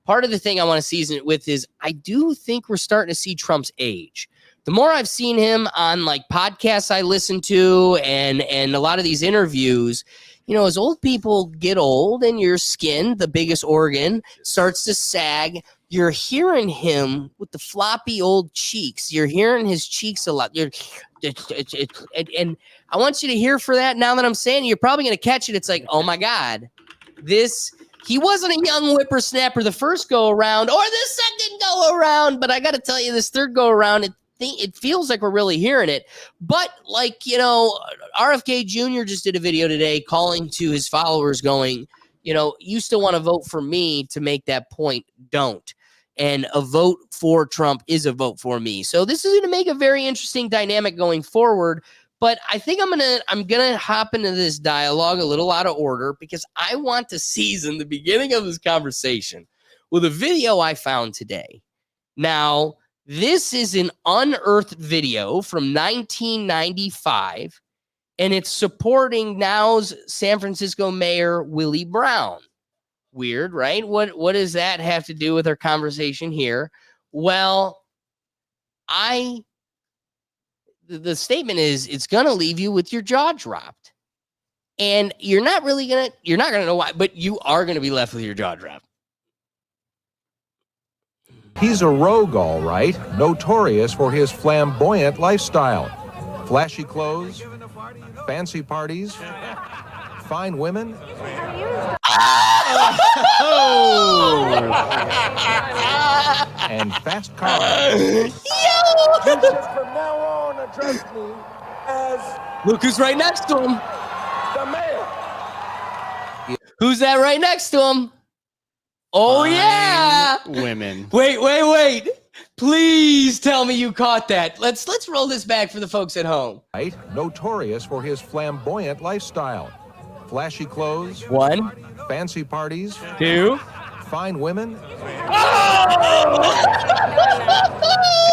part of the thing I want to season it with is I do think we're starting to see Trump's age. The more I've seen him on like podcasts I listen to and a lot of these interviews, you know, as old people get old and your skin, the biggest organ, starts to sag, you're hearing him with the floppy old cheeks. You're hearing his cheeks a lot. And I want you to hear for that. Now that I'm saying it, you're probably going to catch it. It's like, oh my God, he wasn't a young whippersnapper the first go around or the second go around, but I got to tell you, this third go around, it feels like we're really hearing it. But like, you know, RFK Jr. just did a video today calling to his followers going, you know, you still want to vote for me to make that point. Don't. And a vote for Trump is a vote for me. So this is going to make a very interesting dynamic going forward. But I think I'm gonna hop into this dialogue a little out of order because I want to season the beginning of this conversation with a video I found today. Now, this is an unearthed video from 1995, and it's supporting now's San Francisco Mayor Willie Brown. Weird, right? What does that have to do with our conversation here? Well, the statement is it's going to leave you with your jaw dropped. And you're not going to know why, but you are going to be left with your jaw dropped. He's a rogue, all right, notorious for his flamboyant lifestyle. Flashy clothes, fancy parties, fine women. And fast cars. You should from now on address me as... Look who's right next to him. The mayor. Who's that right next to him? Oh, yeah. Women. Wait. Please tell me you caught that. Let's roll this back for the folks at home. Right, notorious for his flamboyant lifestyle. Flashy clothes. 1. Fancy parties. 2. Fine women.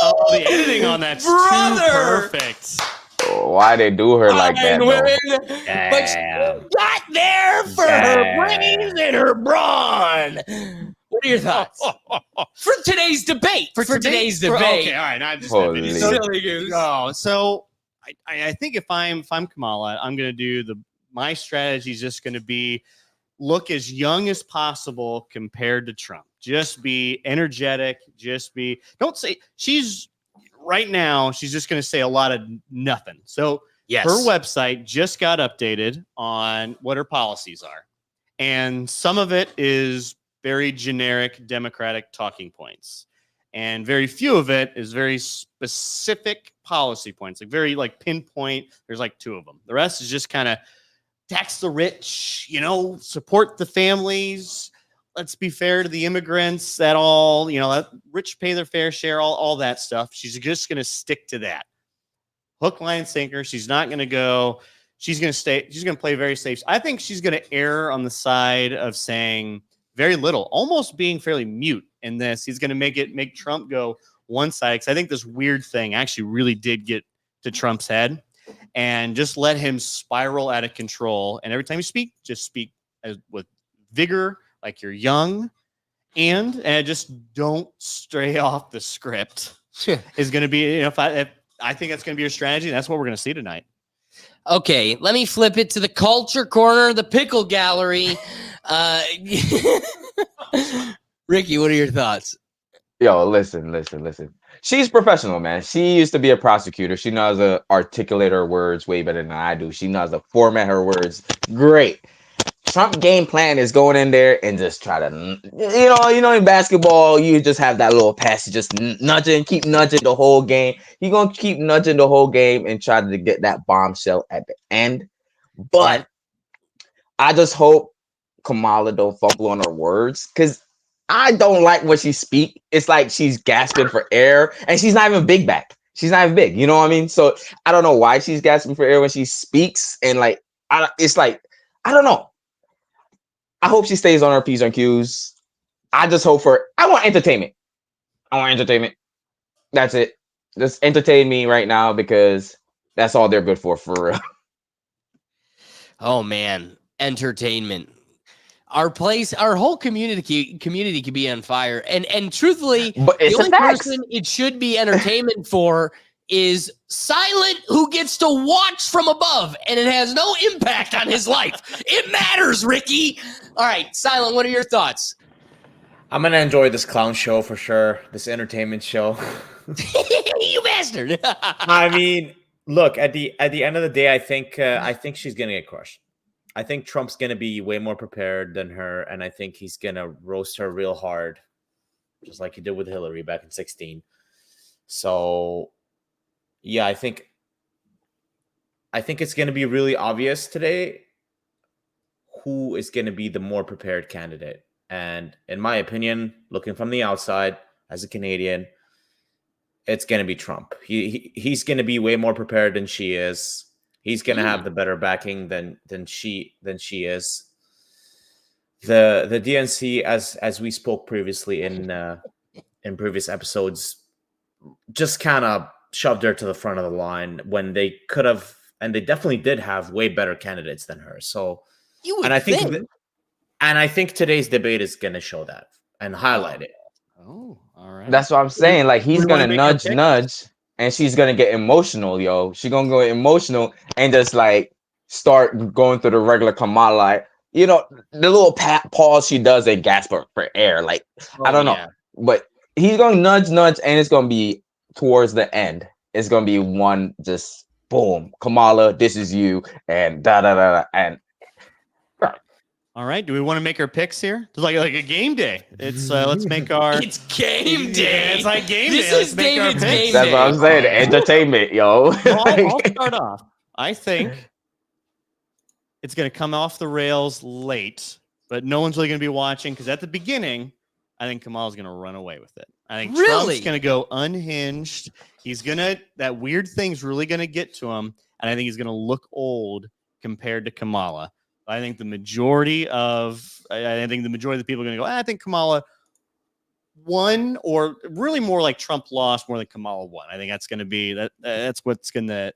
Oh, the editing on that's too perfect. Why they do her like that? Women, but she got there for her brains and her brawn. What are your thoughts for today's debate? For today's debate. Okay, all right. I just silly goose. Oh, so I think if I'm Kamala, I'm going to do my strategy is just going to be look as young as possible compared to Trump. Just be energetic. Don't say she's just going to say a lot of nothing. So yes, her website just got updated on what her policies are. And some of it is very generic Democratic talking points. And very few of it is very specific policy points, like very like pinpoint. There's like 2 of them. The rest is just kind of tax the rich, support the families. Let's be fair to the immigrants. That all, let rich pay their fair share, all that stuff. She's just going to stick to that. Hook, line, sinker. She's not going to go. She's going to play very safe. I think she's going to err on the side of saying very little, almost being fairly mute in this. He's going to make Trump go one side, because I think this weird thing actually really did get to Trump's head, and just let him spiral out of control. And every time you speak, just speak with vigor, like you're young, and just don't stray off the script. Is going to be, if I think that's going to be your strategy. That's what we're going to see tonight. Okay, let me flip it to the culture corner, the pickle gallery. Ricky, what are your thoughts? Yo, listen. She's professional, man. She used to be a prosecutor. She knows how to articulate her words way better than I do. She knows how to format her words. Great. Trump game plan is going in there and just try to, in basketball, you just have that little pass. You just keep nudging the whole game. You're going to keep nudging the whole game and try to get that bombshell at the end. But I just hope Kamala don't fumble on her words, because I don't like when she speaks. It's like she's gasping for air, and she's not even big back. She's not even big. You know what I mean? So I don't know why she's gasping for air when she speaks. And it's like, I don't know. I hope she stays on her P's and Q's. I just hope I want entertainment. That's it. Just entertain me right now, because that's all they're good for real. Oh man, entertainment. Our whole community could be on fire. And truthfully, But the it's a only facts. person it should be entertainment for is Silent, who gets to watch from above, and it has no impact on his life. It matters, Ricky. All right, Silent, what are your thoughts? I'm gonna enjoy this clown show for sure. This entertainment show. You bastard. I mean, look, at the end of the day, I think she's gonna get crushed. I think Trump's gonna be way more prepared than her, and I think he's gonna roast her real hard, just like he did with Hillary back in 2016. So, yeah, I think it's gonna be really obvious today who is gonna be the more prepared candidate. And in my opinion, looking from the outside as a Canadian, it's going to be Trump. He's going to be way more prepared than she is. He's going to have the better backing than she is. The DNC, as we spoke previously in previous episodes, just kind of shoved her to the front of the line when they could have, and they definitely did have way better candidates than her. So, and I think today's debate is going to show that and highlight it. Oh, all right. That's what I'm saying. Like, he's gonna nudge, and she's gonna get emotional, yo. She's gonna go emotional and just like start going through the regular Kamala, like, you know, the little pause she does and gasp for air. Like, I don't know, but he's gonna nudge, and it's gonna be towards the end. It's gonna be one just boom, Kamala, this is you, and da da da, and. All right. Do we want to make our picks here? It's like a game day. It's let's make our. It's game day. Yeah, it's like game This day. is David's game day. That's what I'm saying. Entertainment, yo. I'll start off. I think it's going to come off the rails late, but no one's really going to be watching because at the beginning, I think Kamala's going to run away with it. I think Trump's going to go unhinged. He's that weird thing's really going to get to him, and I think he's going to look old compared to Kamala. I think the majority of the people are going to go, I think Kamala won, or really more like Trump lost more than Kamala won. I think that's going to be that's what's going to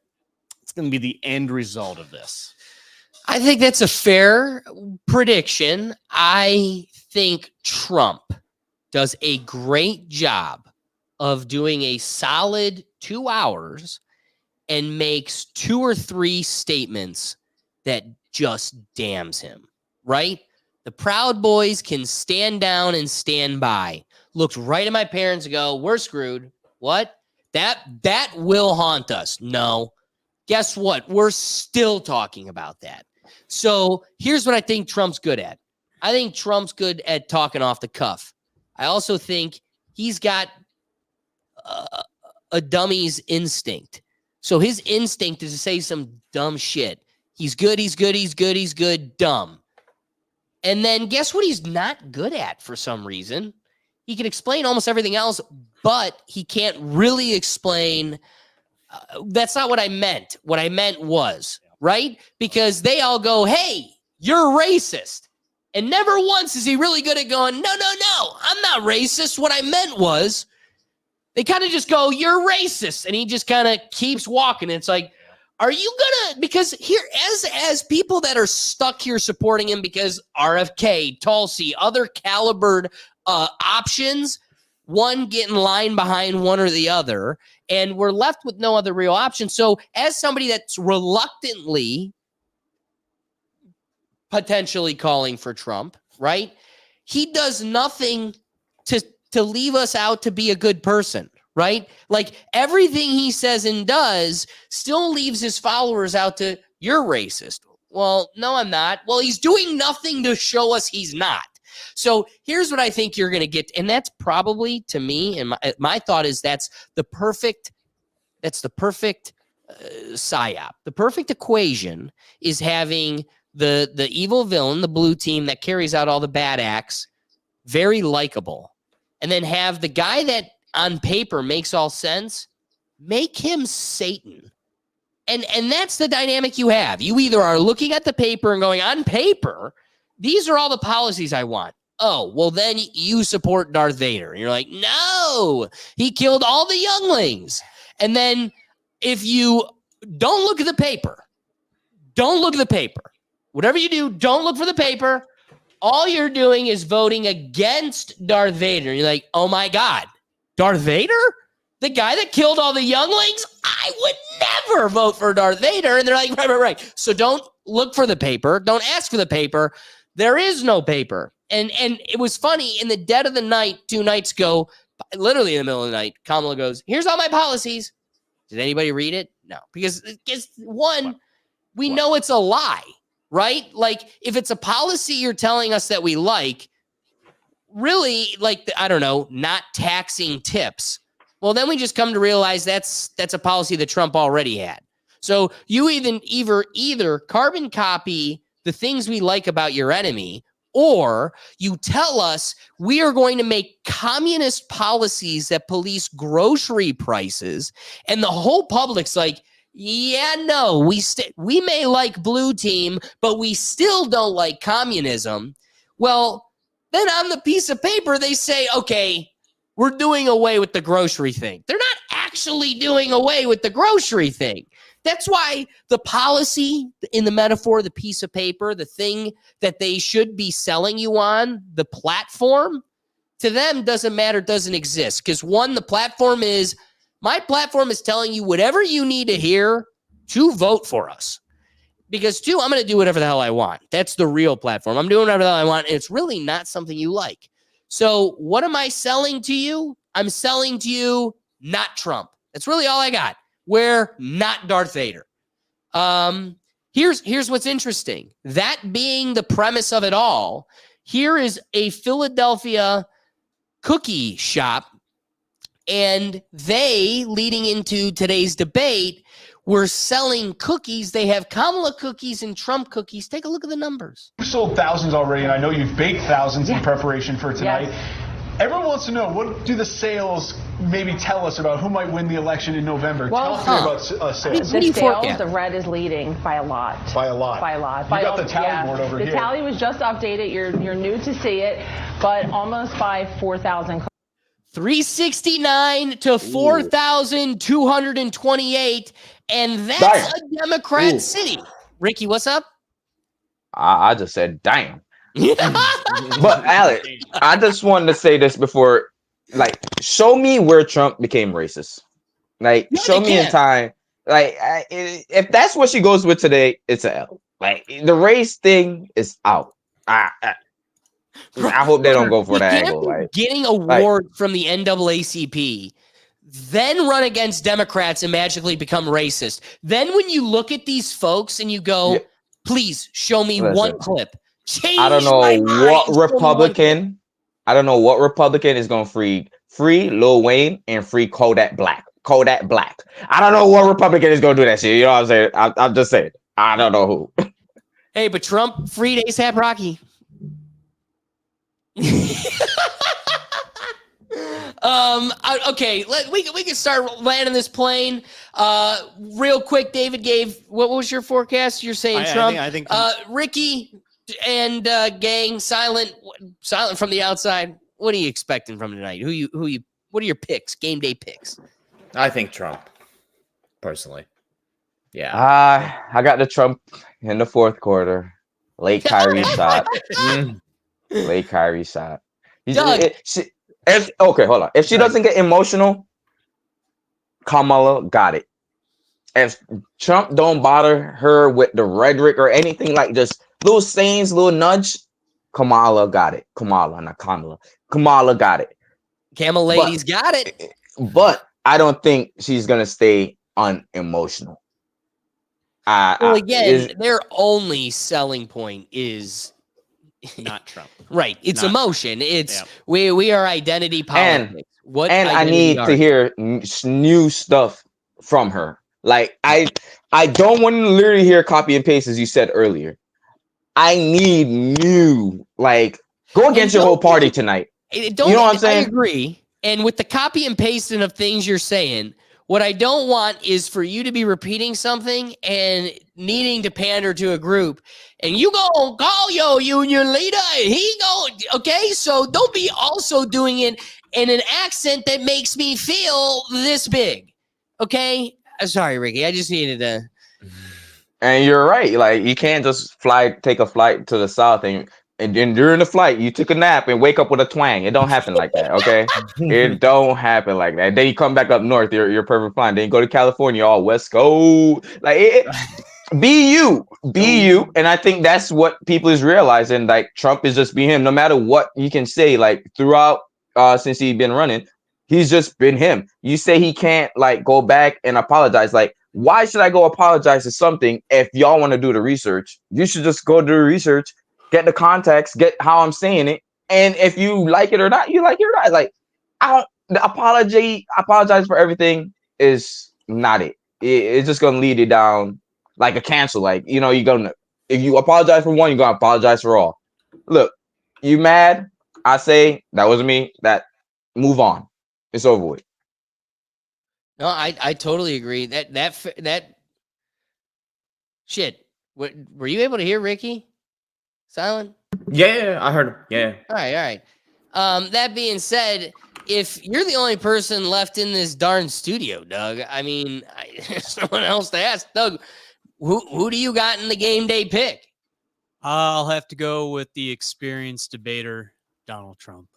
be the end result of this. I think that's a fair prediction. I think Trump does a great job of doing a solid 2 hours and makes 2 or 3 statements that just damns him, right? The Proud Boys can stand down and stand by. Looked right at my parents and go, we're screwed. What? That will haunt us. No. Guess what? We're still talking about that. So here's what I think Trump's good at. I think Trump's good at talking off the cuff. I also think he's got a dummy's instinct. So his instinct is to say some dumb shit. He's good, dumb. And then guess what he's not good at for some reason? He can explain almost everything else, but he can't really explain. That's not what I meant. What I meant was, right? Because they all go, hey, you're racist. And never once is he really good at going, no, I'm not racist. What I meant was, they kind of just go, you're racist. And he just kind of keeps walking. It's like, are you gonna, because here, as people that are stuck here supporting him because RFK, Tulsi, other calibered options, one get in line behind one or the other, and we're left with no other real option. So as somebody that's reluctantly potentially calling for Trump, right? He does nothing to leave us out to be a good person. Right? Like everything he says and does still leaves his followers out to, you're racist. Well, no, I'm not. Well, he's doing nothing to show us he's not. So here's what I think you're going to get. And that's probably, to me, and my thought is that's the perfect psyop. The perfect equation is having the evil villain, the blue team that carries out all the bad acts, very likable. And then have the guy that on paper makes all sense, make him Satan. And that's the dynamic you have. You either are looking at the paper and going, on paper, these are all the policies I want. Oh, well, then you support Darth Vader. And you're like, no, he killed all the younglings. And then if you don't look at the paper, Whatever you do, don't look for the paper. All you're doing is voting against Darth Vader. You're like, oh my God, Darth Vader? The guy that killed all the younglings? I would never vote for Darth Vader. And they're like, right. So don't look for the paper. Don't ask for the paper. There is no paper. And it was funny, in the dead of the night, 2 nights ago, literally in the middle of the night, Kamala goes, here's all my policies. Did anybody read it? No. Because one, we know it's a lie, right? Like, if it's a policy you're telling us that we like, really, like, I don't know, not taxing tips. Well, then we just come to realize that's a policy that Trump already had. So you either carbon copy the things we like about your enemy, or you tell us we are going to make communist policies that police grocery prices, and the whole public's like, yeah, no, we may like blue team, but we still don't like communism. Well, then on the piece of paper, they say, okay, we're doing away with the grocery thing. They're not actually doing away with the grocery thing. That's why the policy, in the metaphor, the piece of paper, the thing that they should be selling you on, the platform, to them doesn't matter, doesn't exist. Because one, my platform is telling you whatever you need to hear to vote for us. Because two, I'm going to do whatever the hell I want. That's the real platform. I'm doing whatever the hell I want, and it's really not something you like. So what am I selling to you? I'm selling to you not Trump. That's really all I got. We're not Darth Vader. Here's what's interesting. That being the premise of it all, here is a Philadelphia cookie shop, and they, leading into today's debate, were selling cookies. They have Kamala cookies and Trump cookies. Take a look at the numbers. You've sold thousands already, and I know you've baked thousands in preparation for tonight. Yes. Everyone wants to know, what do the sales maybe tell us about who might win the election in November? Well, tell us about sales. The sales, the red is leading by a lot. By a lot. By a lot. You got the tally board over here. The tally was just updated. You're new to see it, but almost by 4,000. 369 to 4,228, and that's a Democrat city. Ricky, what's up? I just said, damn. But Alex, I just wanted to say this before, like, show me where Trump became racist. Like, show me in time. Like, if that's what she goes with today, it's a L. Like, the race thing is out. I hope they don't go for that angle. Like, getting award from the NAACP, then run against Democrats and magically become racist. Then when you look at these folks and you go, please show me one clip. I don't know what Republican. I don't know what Republican is going to free Lil Wayne and free Kodak Black. Kodak Black. I don't know what Republican is going to do that shit. You know what I'm saying? I'm just saying. I don't know who. Hey, but Trump freed ASAP Rocky. Okay, we can start landing this plane. Real quick, David gave, what was your forecast? You're saying Trump. I think Ricky and gang, silent from the outside. What are you expecting from tonight? What are your picks? Game day picks. I think Trump, personally. Yeah. I got the Trump in the fourth quarter. Late Kyrie shot. Late Kyrie shot. Okay, hold on. If she doesn't get emotional, Kamala got it. If Trump don't bother her with the rhetoric or anything, like just little sayings, little nudge, Kamala got it. Kamala got it. Camel ladies got it. But I don't think she's gonna stay unemotional. Well, again, their only selling point is not Trump. Right. It's emotion. It's we are identity politics. And I need to hear new stuff from her. Like I don't want to literally hear copy and paste as you said earlier. I need new, like, go against your whole party tonight. You know what I'm saying? I agree. And with the copy and pasting of things you're saying, what I don't want is for you to be repeating something and needing to pander to a group, and you go call your union leader, and he go, okay, so don't be also doing it in an accent that makes me feel this big. Okay? Sorry, Ricky. I just needed to. And you're right. Like you can't just take a flight to the south and then during the flight you took a nap and wake up with a twang. It don't happen like that. Okay, it don't happen like that. Then you come back up north, you're perfect fine. Then you go to California, all West Coast. Like be you. And I think that's what people is realizing. Like Trump is just being him. No matter what you can say, like throughout since he's been running, he's just been him. You say he can't like go back and apologize. Like, why should I go apologize to something if y'all want to do the research? You should just go do the research, get the context, get how I'm saying it. And if you like it or not, you like it or not. Like, the apologize for everything is not it. It's just gonna lead you down like a cancel. Like, you're gonna, if you apologize for one, you're gonna apologize for all. Look, you mad? I say that wasn't me. That move on. It's over with. No, I totally agree. That shit. Were you able to hear Ricky? Silent? Yeah, I heard him. Yeah. All right. That being said, if you're the only person left in this darn studio, Doug, I mean, there's no one else to ask. Doug, who do you got in the game day pick? I'll have to go with the experienced debater, Donald Trump.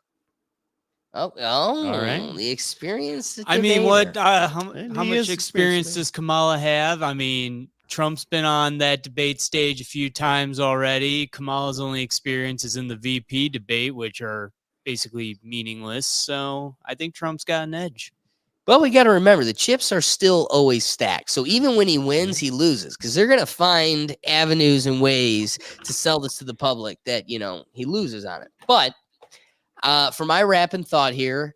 Oh, all right. The experienced debater. I mean, how much experience does Kamala have? I mean, Trump's been on that debate stage a few times already. Kamala's only experience is in the VP debate, which are basically meaningless. So I think Trump's got an edge. But we got to remember, the chips are still always stacked. So even when he wins, he loses because they're going to find avenues and ways to sell this to the public that, he loses on it. But for my rapping thought here,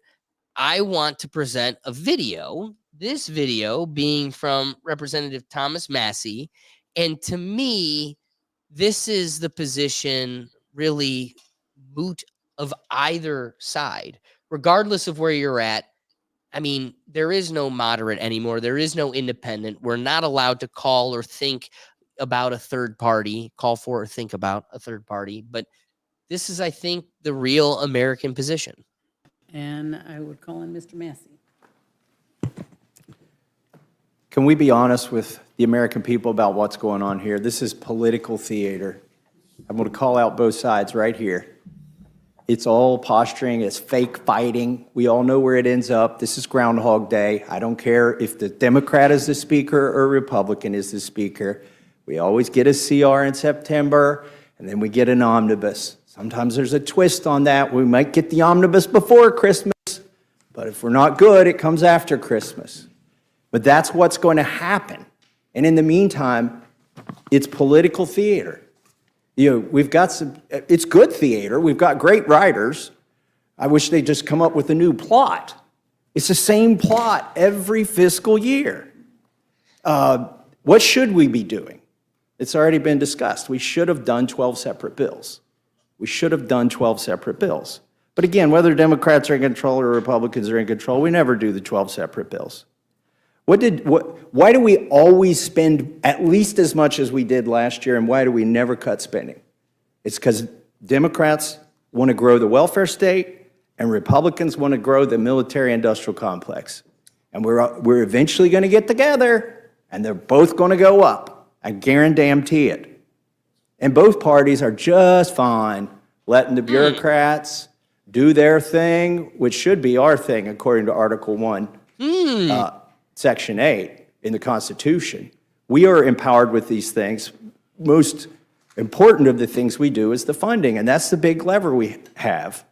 I want to present a video. This video being from Representative Thomas Massey. And to me, this is the position really moot of either side, regardless of where you're at. I mean, there is no moderate anymore. There is no independent. We're not allowed to call or think about a third party, call for or think about a third party. But this is, I think, the real American position. And I would call in Mr. Massey. Can we be honest with the American people about what's going on here? This is political theater. I'm going to call out both sides right here. It's all posturing. It's fake fighting. We all know where it ends up. This is Groundhog Day. I don't care if the Democrat is the speaker or Republican is the speaker. We always get a CR in September, and then we get an omnibus. Sometimes there's a twist on that. We might get the omnibus before Christmas, but if we're not good, it comes after Christmas. But that's what's going to happen. And in the meantime, it's political theater. We've got it's good theater. We've got great writers. I wish they'd just come up with a new plot. It's the same plot every fiscal year. What should we be doing? It's already been discussed. We should have done 12 separate bills. We should have done 12 separate bills. But again, whether Democrats are in control or Republicans are in control, we never do the 12 separate bills. Why do we always spend at least as much as we did last year, and why do we never cut spending? It's because Democrats want to grow the welfare state, and Republicans want to grow the military-industrial complex. And we're eventually going to get together, and they're both going to go up. I guarantee it. And both parties are just fine letting the bureaucrats do their thing, which should be our thing, according to Article 1. Section 8 in the Constitution. We are empowered with these things. Most important of the things we do is the funding, and that's the big lever we have.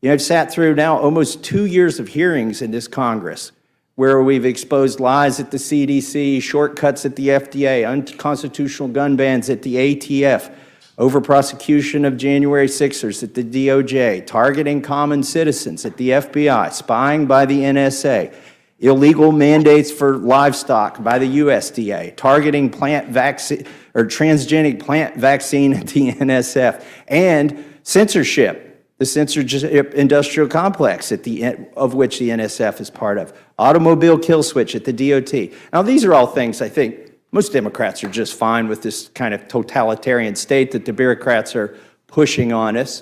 I've sat through now almost 2 years of hearings in this Congress where we've exposed lies at the CDC, shortcuts at the FDA, unconstitutional gun bans at the ATF, over prosecution of January 6ers at the DOJ, targeting common citizens at the FBI, spying by the NSA, illegal mandates for livestock by the USDA, targeting plant vaccine or transgenic plant vaccine at the NSF, and censorship, the censorship industrial complex of which the NSF is part of, automobile kill switch at the DOT. Now, these are all things I think most Democrats are just fine with, this kind of totalitarian state that the bureaucrats are pushing on us.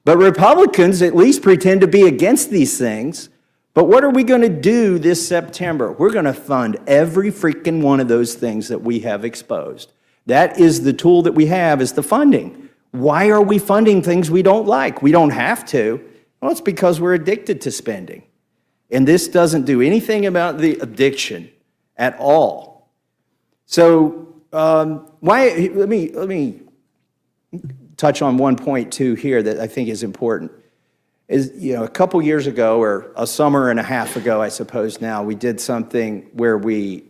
But Republicans at least pretend to be against these things. But what are we going to do this September? We're going to fund every freaking one of those things that we have exposed. That is the tool that we have, is the funding. Why are we funding things we don't like? We don't have to. Well, it's because we're addicted to spending. And this doesn't do anything about the addiction at all. So let me touch on one point too here that I think is important. Is, a couple years ago, or a summer and a half ago, I suppose now, we did something where we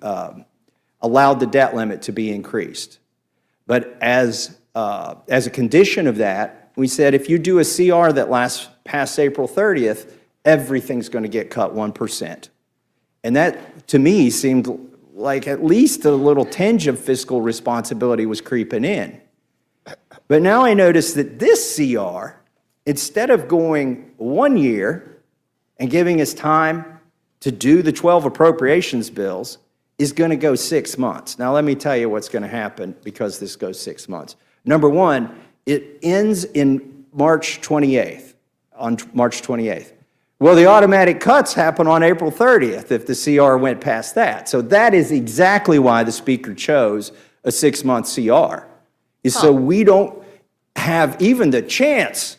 allowed the debt limit to be increased. But as a condition of that, we said if you do a CR that lasts past April 30th, everything's going to get cut 1%. And that, to me, seemed like at least a little tinge of fiscal responsibility was creeping in. But now I notice that this CR, instead of going 1 year and giving us time to do the 12 appropriations bills, is going to go 6 months. Now, let me tell you what's going to happen because this goes 6 months. Number one, it ends in March 28th, on March 28th. Well, the automatic cuts happen on April 30th if the CR went past that. So that is exactly why the Speaker chose a 6-month CR, is so we don't have even the chance,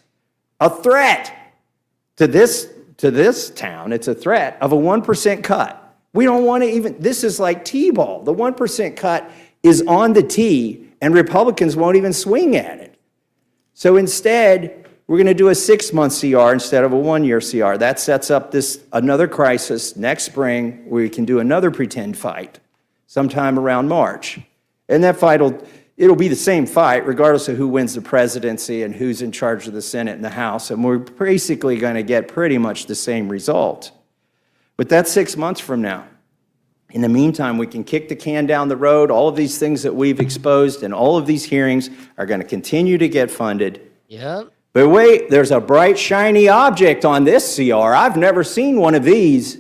a threat to this town, it's a threat of a 1% cut. We don't want to even, this is like T-ball. The 1% cut is on the tee, and Republicans won't even swing at it. So instead, we're going to do a 6-month CR instead of a 1-year CR. That sets up another crisis next spring where we can do another pretend fight sometime around March. And that fight it'll be the same fight regardless of who wins the presidency and who's in charge of the Senate and the House. And we're basically going to get pretty much the same result. But that's 6 months from now. In the meantime, we can kick the can down the road. All of these things that we've exposed and all of these hearings are going to continue to get funded. Yeah. But wait, there's a bright, shiny object on this CR. I've never seen one of these.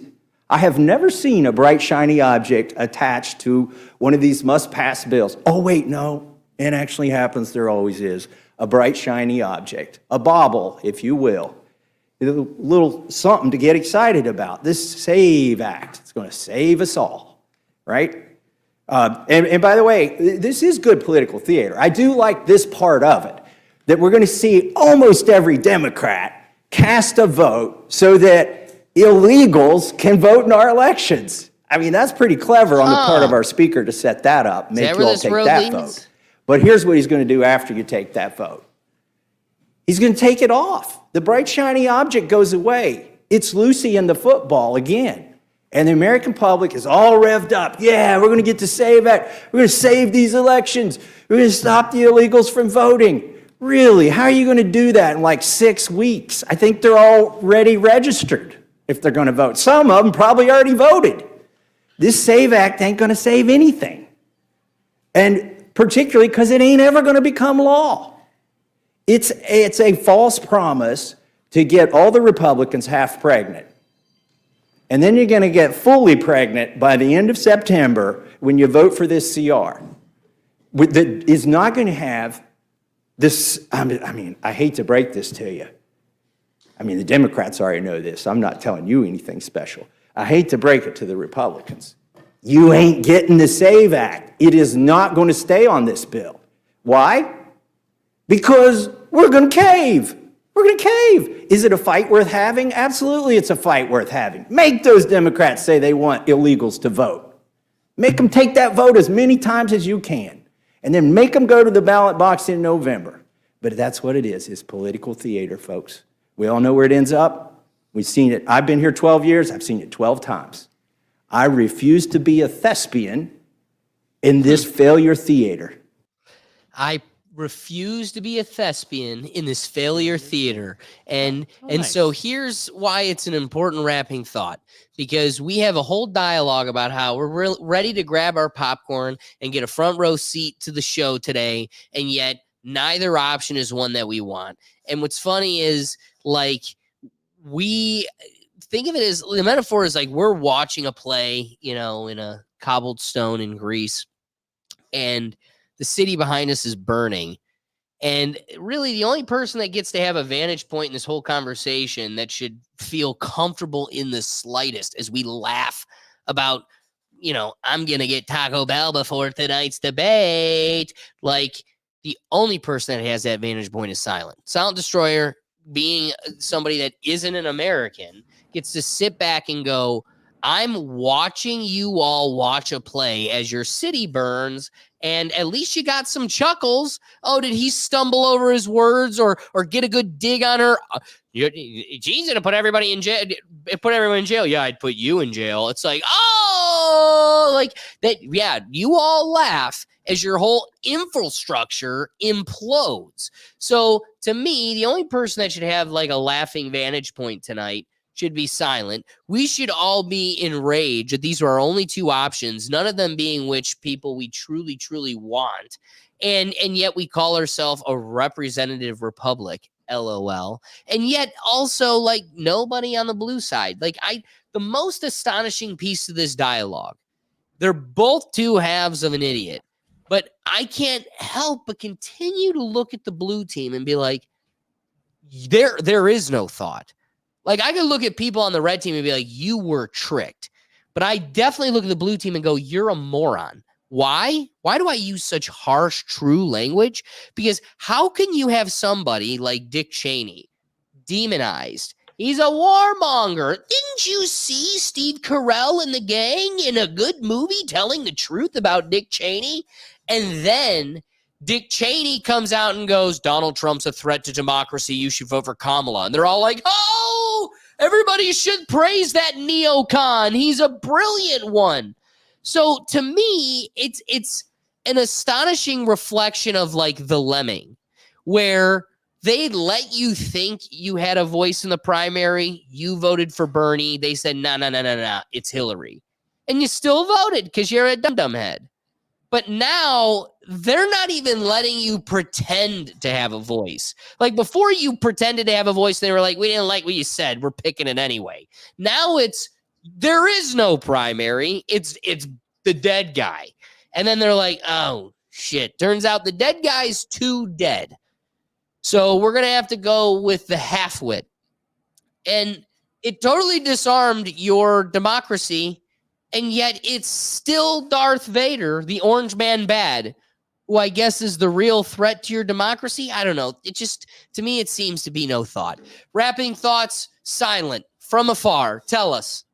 I have never seen a bright, shiny object attached to one of these must-pass bills. Oh, wait, no. It actually happens. There always is a bright, shiny object, a bauble, if you will. A little something to get excited about. This SAVE Act, it's going to save us all, right? And by the way, this is good political theater. I do like this part of it, that we're going to see almost every Democrat cast a vote so that illegals can vote in our elections. I mean, that's pretty clever on the part of our speaker to set that up, make you all take that vote. But here's what he's going to do after you take that vote. He's going to take it off. The bright, shiny object goes away. It's Lucy and the football again. And the American public is all revved up. Yeah, we're going to get to save it. We're going to save these elections. We're going to stop the illegals from voting. Really? How are you going to do that in like 6 weeks? I think they're already registered if they're going to vote. Some of them probably already voted. This SAVE Act ain't going to save anything. And particularly because it ain't ever going to become law. It's a false promise to get all the Republicans half pregnant. And then you're going to get fully pregnant by the end of September when you vote for this CR. That is not going to have this, I mean, I hate to break this to you. I mean, the Democrats already know this. I'm not telling you anything special. I hate to break it to the Republicans. You ain't getting the SAVE Act. It is not going to stay on this bill. Why? Because we're going to cave. We're going to cave. Is it a fight worth having? Absolutely, it's a fight worth having. Make those Democrats say they want illegals to vote. Make them take that vote as many times as you can. And then make them go to the ballot box in November. But that's what it is political theater, folks. We all know where it ends up. We've seen it. I've been here 12 years. I've seen it 12 times. I refuse to be a thespian in this failure theater. I refuse to be a thespian in this failure theater. And so here's why it's an important wrapping thought, because we have a whole dialogue about how we're ready to grab our popcorn and get a front row seat to the show today, and yet neither option is one that we want. And what's funny is, like, we think of it as, the metaphor is like we're watching a play, in a cobbled stone in Greece, and the city behind us is burning. And really, the only person that gets to have a vantage point in this whole conversation that should feel comfortable in the slightest as we laugh about I'm going to get Taco Bell before tonight's debate. Like, the only person that has that vantage point is Silent. Silent Destroyer, being somebody that isn't an American, gets to sit back and go, I'm watching you all watch a play as your city burns, and at least you got some chuckles. Oh, did he stumble over his words or get a good dig on her? Gene's gonna put everybody in jail. Put everyone in jail. Yeah, I'd put you in jail. It's like, oh, like that. Yeah, you all laugh as your whole infrastructure implodes. So to me, the only person that should have like a laughing vantage point tonight should be Silent. We should all be enraged that these are our only two options, none of them being which people we truly, truly want. And yet we call ourselves a representative republic, LOL. And yet also like nobody on the blue side. Like the most astonishing piece of this dialogue, they're both two halves of an idiot, but I can't help but continue to look at the blue team and be like, there is no thought. Like, I could look at people on the red team and be like, you were tricked. But I definitely look at the blue team and go, you're a moron. Why? Why do I use such harsh, true language? Because how can you have somebody like Dick Cheney demonized? He's a warmonger. Didn't you see Steve Carell and the gang in a good movie telling the truth about Dick Cheney? And then Dick Cheney comes out and goes, Donald Trump's a threat to democracy. You should vote for Kamala. And they're all like, oh, everybody should praise that neocon. He's a brilliant one. So to me, it's an astonishing reflection of like the lemming, where they let you think you had a voice in the primary. You voted for Bernie. They said, no, it's Hillary. And you still voted because you're a dum-dum head. But now they're not even letting you pretend to have a voice. Like before you pretended to have a voice, they were like, we didn't like what you said. We're picking it anyway. Now there is no primary. It's the dead guy. And then they're like, oh, shit. Turns out the dead guy's too dead. So we're going to have to go with the half-wit. And it totally disarmed your democracy. And yet it's still Darth Vader, the orange man bad, who I guess is the real threat to your democracy. I don't know. It just, to me, it seems to be no thought. Wrapping thoughts, Silent, from afar. Tell us.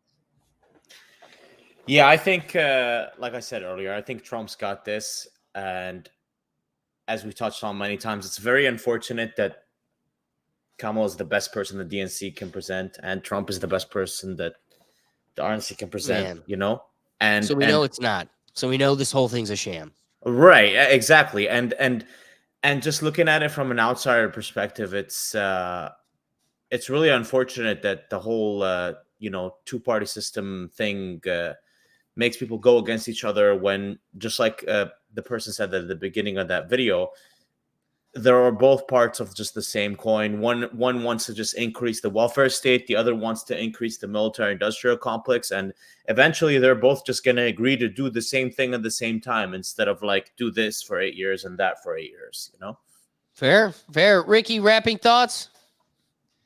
Yeah, I think, like I said earlier, I think Trump's got this. And as we touched on many times, it's very unfortunate that Kamala is the best person the DNC can present, and Trump is the best person that the RNC can present, And so we know it's not. So we know this whole thing's a sham. Right, exactly. And just looking at it from an outsider perspective, it's really unfortunate that the whole two-party system thing makes people go against each other when, just like the person said at the beginning of that video, there are both parts of just the same coin. One wants to just increase the welfare state. The other wants to increase the military-industrial complex. And eventually they're both just going to agree to do the same thing at the same time instead of like do this for 8 years and that for 8 years, Fair. Ricky, wrapping thoughts?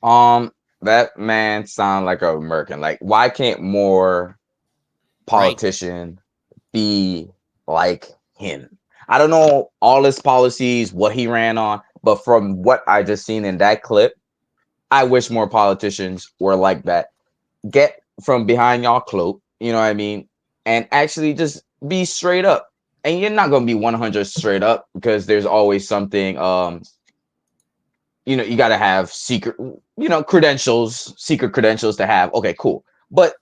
That man sound like an American. Like, why can't more politician be like him? I don't know all his policies, what he ran on, but from what I just seen in that clip, I wish more politicians were like that. Get from behind y'all cloak, you know what I mean? And actually just be straight up. And you're not going to be 100 straight up because there's always something, you got to have secret, secret credentials to have. Okay, cool. But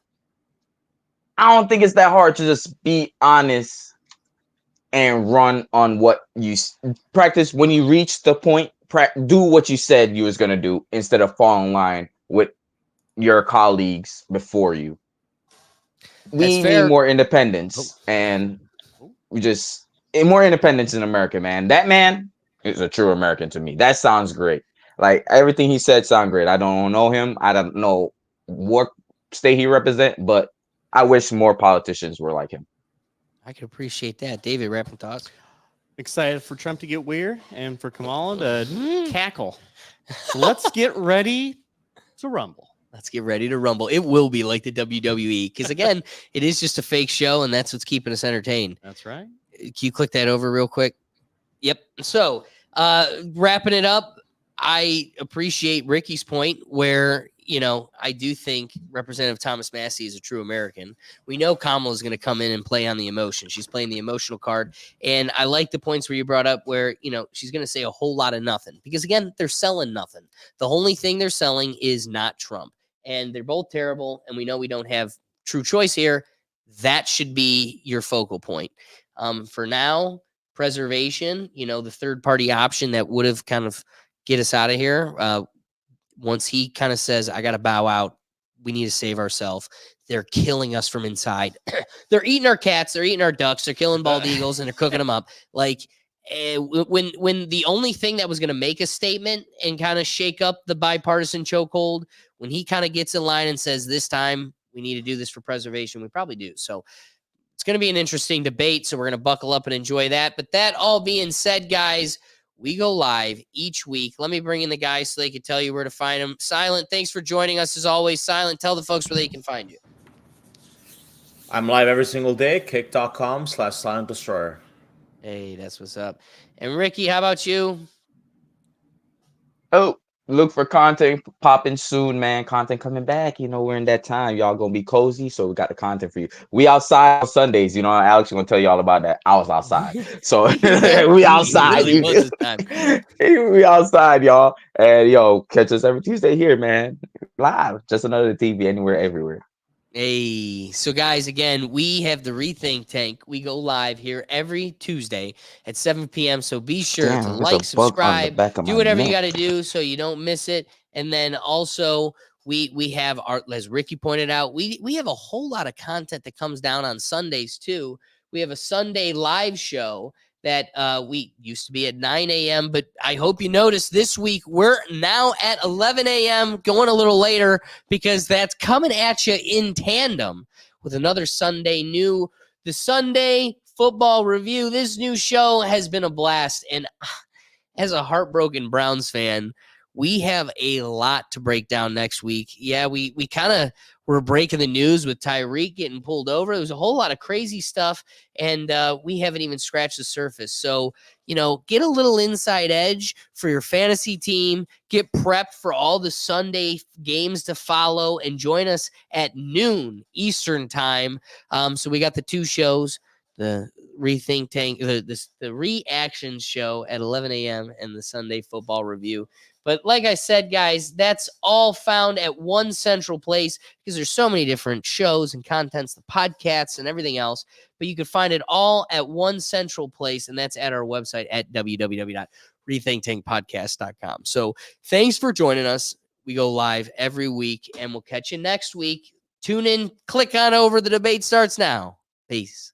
I don't think it's that hard to just be honest and run on what you practice. When you reach the point, do what you said you was going to do instead of fall in line with your colleagues before you. We need more independence, and more independence in America, man. That man is a true American to me. That sounds great. Like, everything he said sounds great. I don't know him. I don't know what state he represents, but I wish more politicians were like him. I can appreciate that. David, wrapping thoughts? Excited for Trump to get weird and for Kamala to cackle. So let's get ready to rumble. Let's get ready to rumble. It will be like the WWE because, again, it is just a fake show, and that's what's keeping us entertained. That's right. Can you click that over real quick? Yep. So, wrapping it up, I appreciate Ricky's point where, I do think Representative Thomas Massey is a true American. We know Kamala is going to come in and play on the emotion. She's playing the emotional card. And I like the points where you brought up where, she's going to say a whole lot of nothing because, again, they're selling nothing. The only thing they're selling is not Trump. And they're both terrible. And we know we don't have true choice here. That should be your focal point. For now, preservation, the third party option that would have kind of get us out of here. Once he kind of says, I got to bow out, we need to save ourselves. They're killing us from inside. They're eating our cats. They're eating our ducks. They're killing bald eagles and they're cooking them up. Like when the only thing that was going to make a statement and kind of shake up the bipartisan chokehold, when he kind of gets in line and says, this time we need to do this for preservation, we probably do. So it's going to be an interesting debate. So we're going to buckle up and enjoy that. But that all being said, guys, we go live each week. Let me bring in the guys so they can tell you where to find them. Silent, thanks for joining us as always. Silent, tell the folks where they can find you. I'm live every single day, kick.com/silentdestroyer. Hey, that's what's up. And Ricky, how about you? Oh, look for content popping soon, man. Content coming back. We're in that time. Y'all gonna be cozy, so we got the content for you. We outside on Sundays. Alex is gonna tell you all about that. I was outside, so we outside. Really was this time. We outside, y'all. And catch us every Tuesday here, man. Live, just another TV, anywhere, everywhere. Hey, so guys, again, we have the Rethink Tank. We go live here every Tuesday at 7 p.m. So be sure to like, subscribe, do whatever you got to do so you don't miss it. And then also we have our, as Ricky pointed out, we have a whole lot of content that comes down on Sundays too. We have a Sunday live show that we used to be at 9 a.m. But I hope you noticed this week we're now at 11 a.m. going a little later because that's coming at you in tandem with another Sunday the Sunday Football Review. This new show has been a blast. And as a heartbroken Browns fan, we have a lot to break down next week. Yeah, we kind of were breaking the news with Tyreek getting pulled over. There was a whole lot of crazy stuff, and we haven't even scratched the surface. So, get a little inside edge for your fantasy team. Get prepped for all the Sunday games to follow, and join us at noon Eastern time. So we got the two shows, the Rethink Tank, the Reactions show at 11 a.m. and the Sunday Football Review. But like I said, guys, that's all found at one central place because there's so many different shows and contents, the podcasts and everything else. But you can find it all at one central place, and that's at our website at www.rethinktankpodcast.com. So thanks for joining us. We go live every week, and we'll catch you next week. Tune in, click on over. The debate starts now. Peace.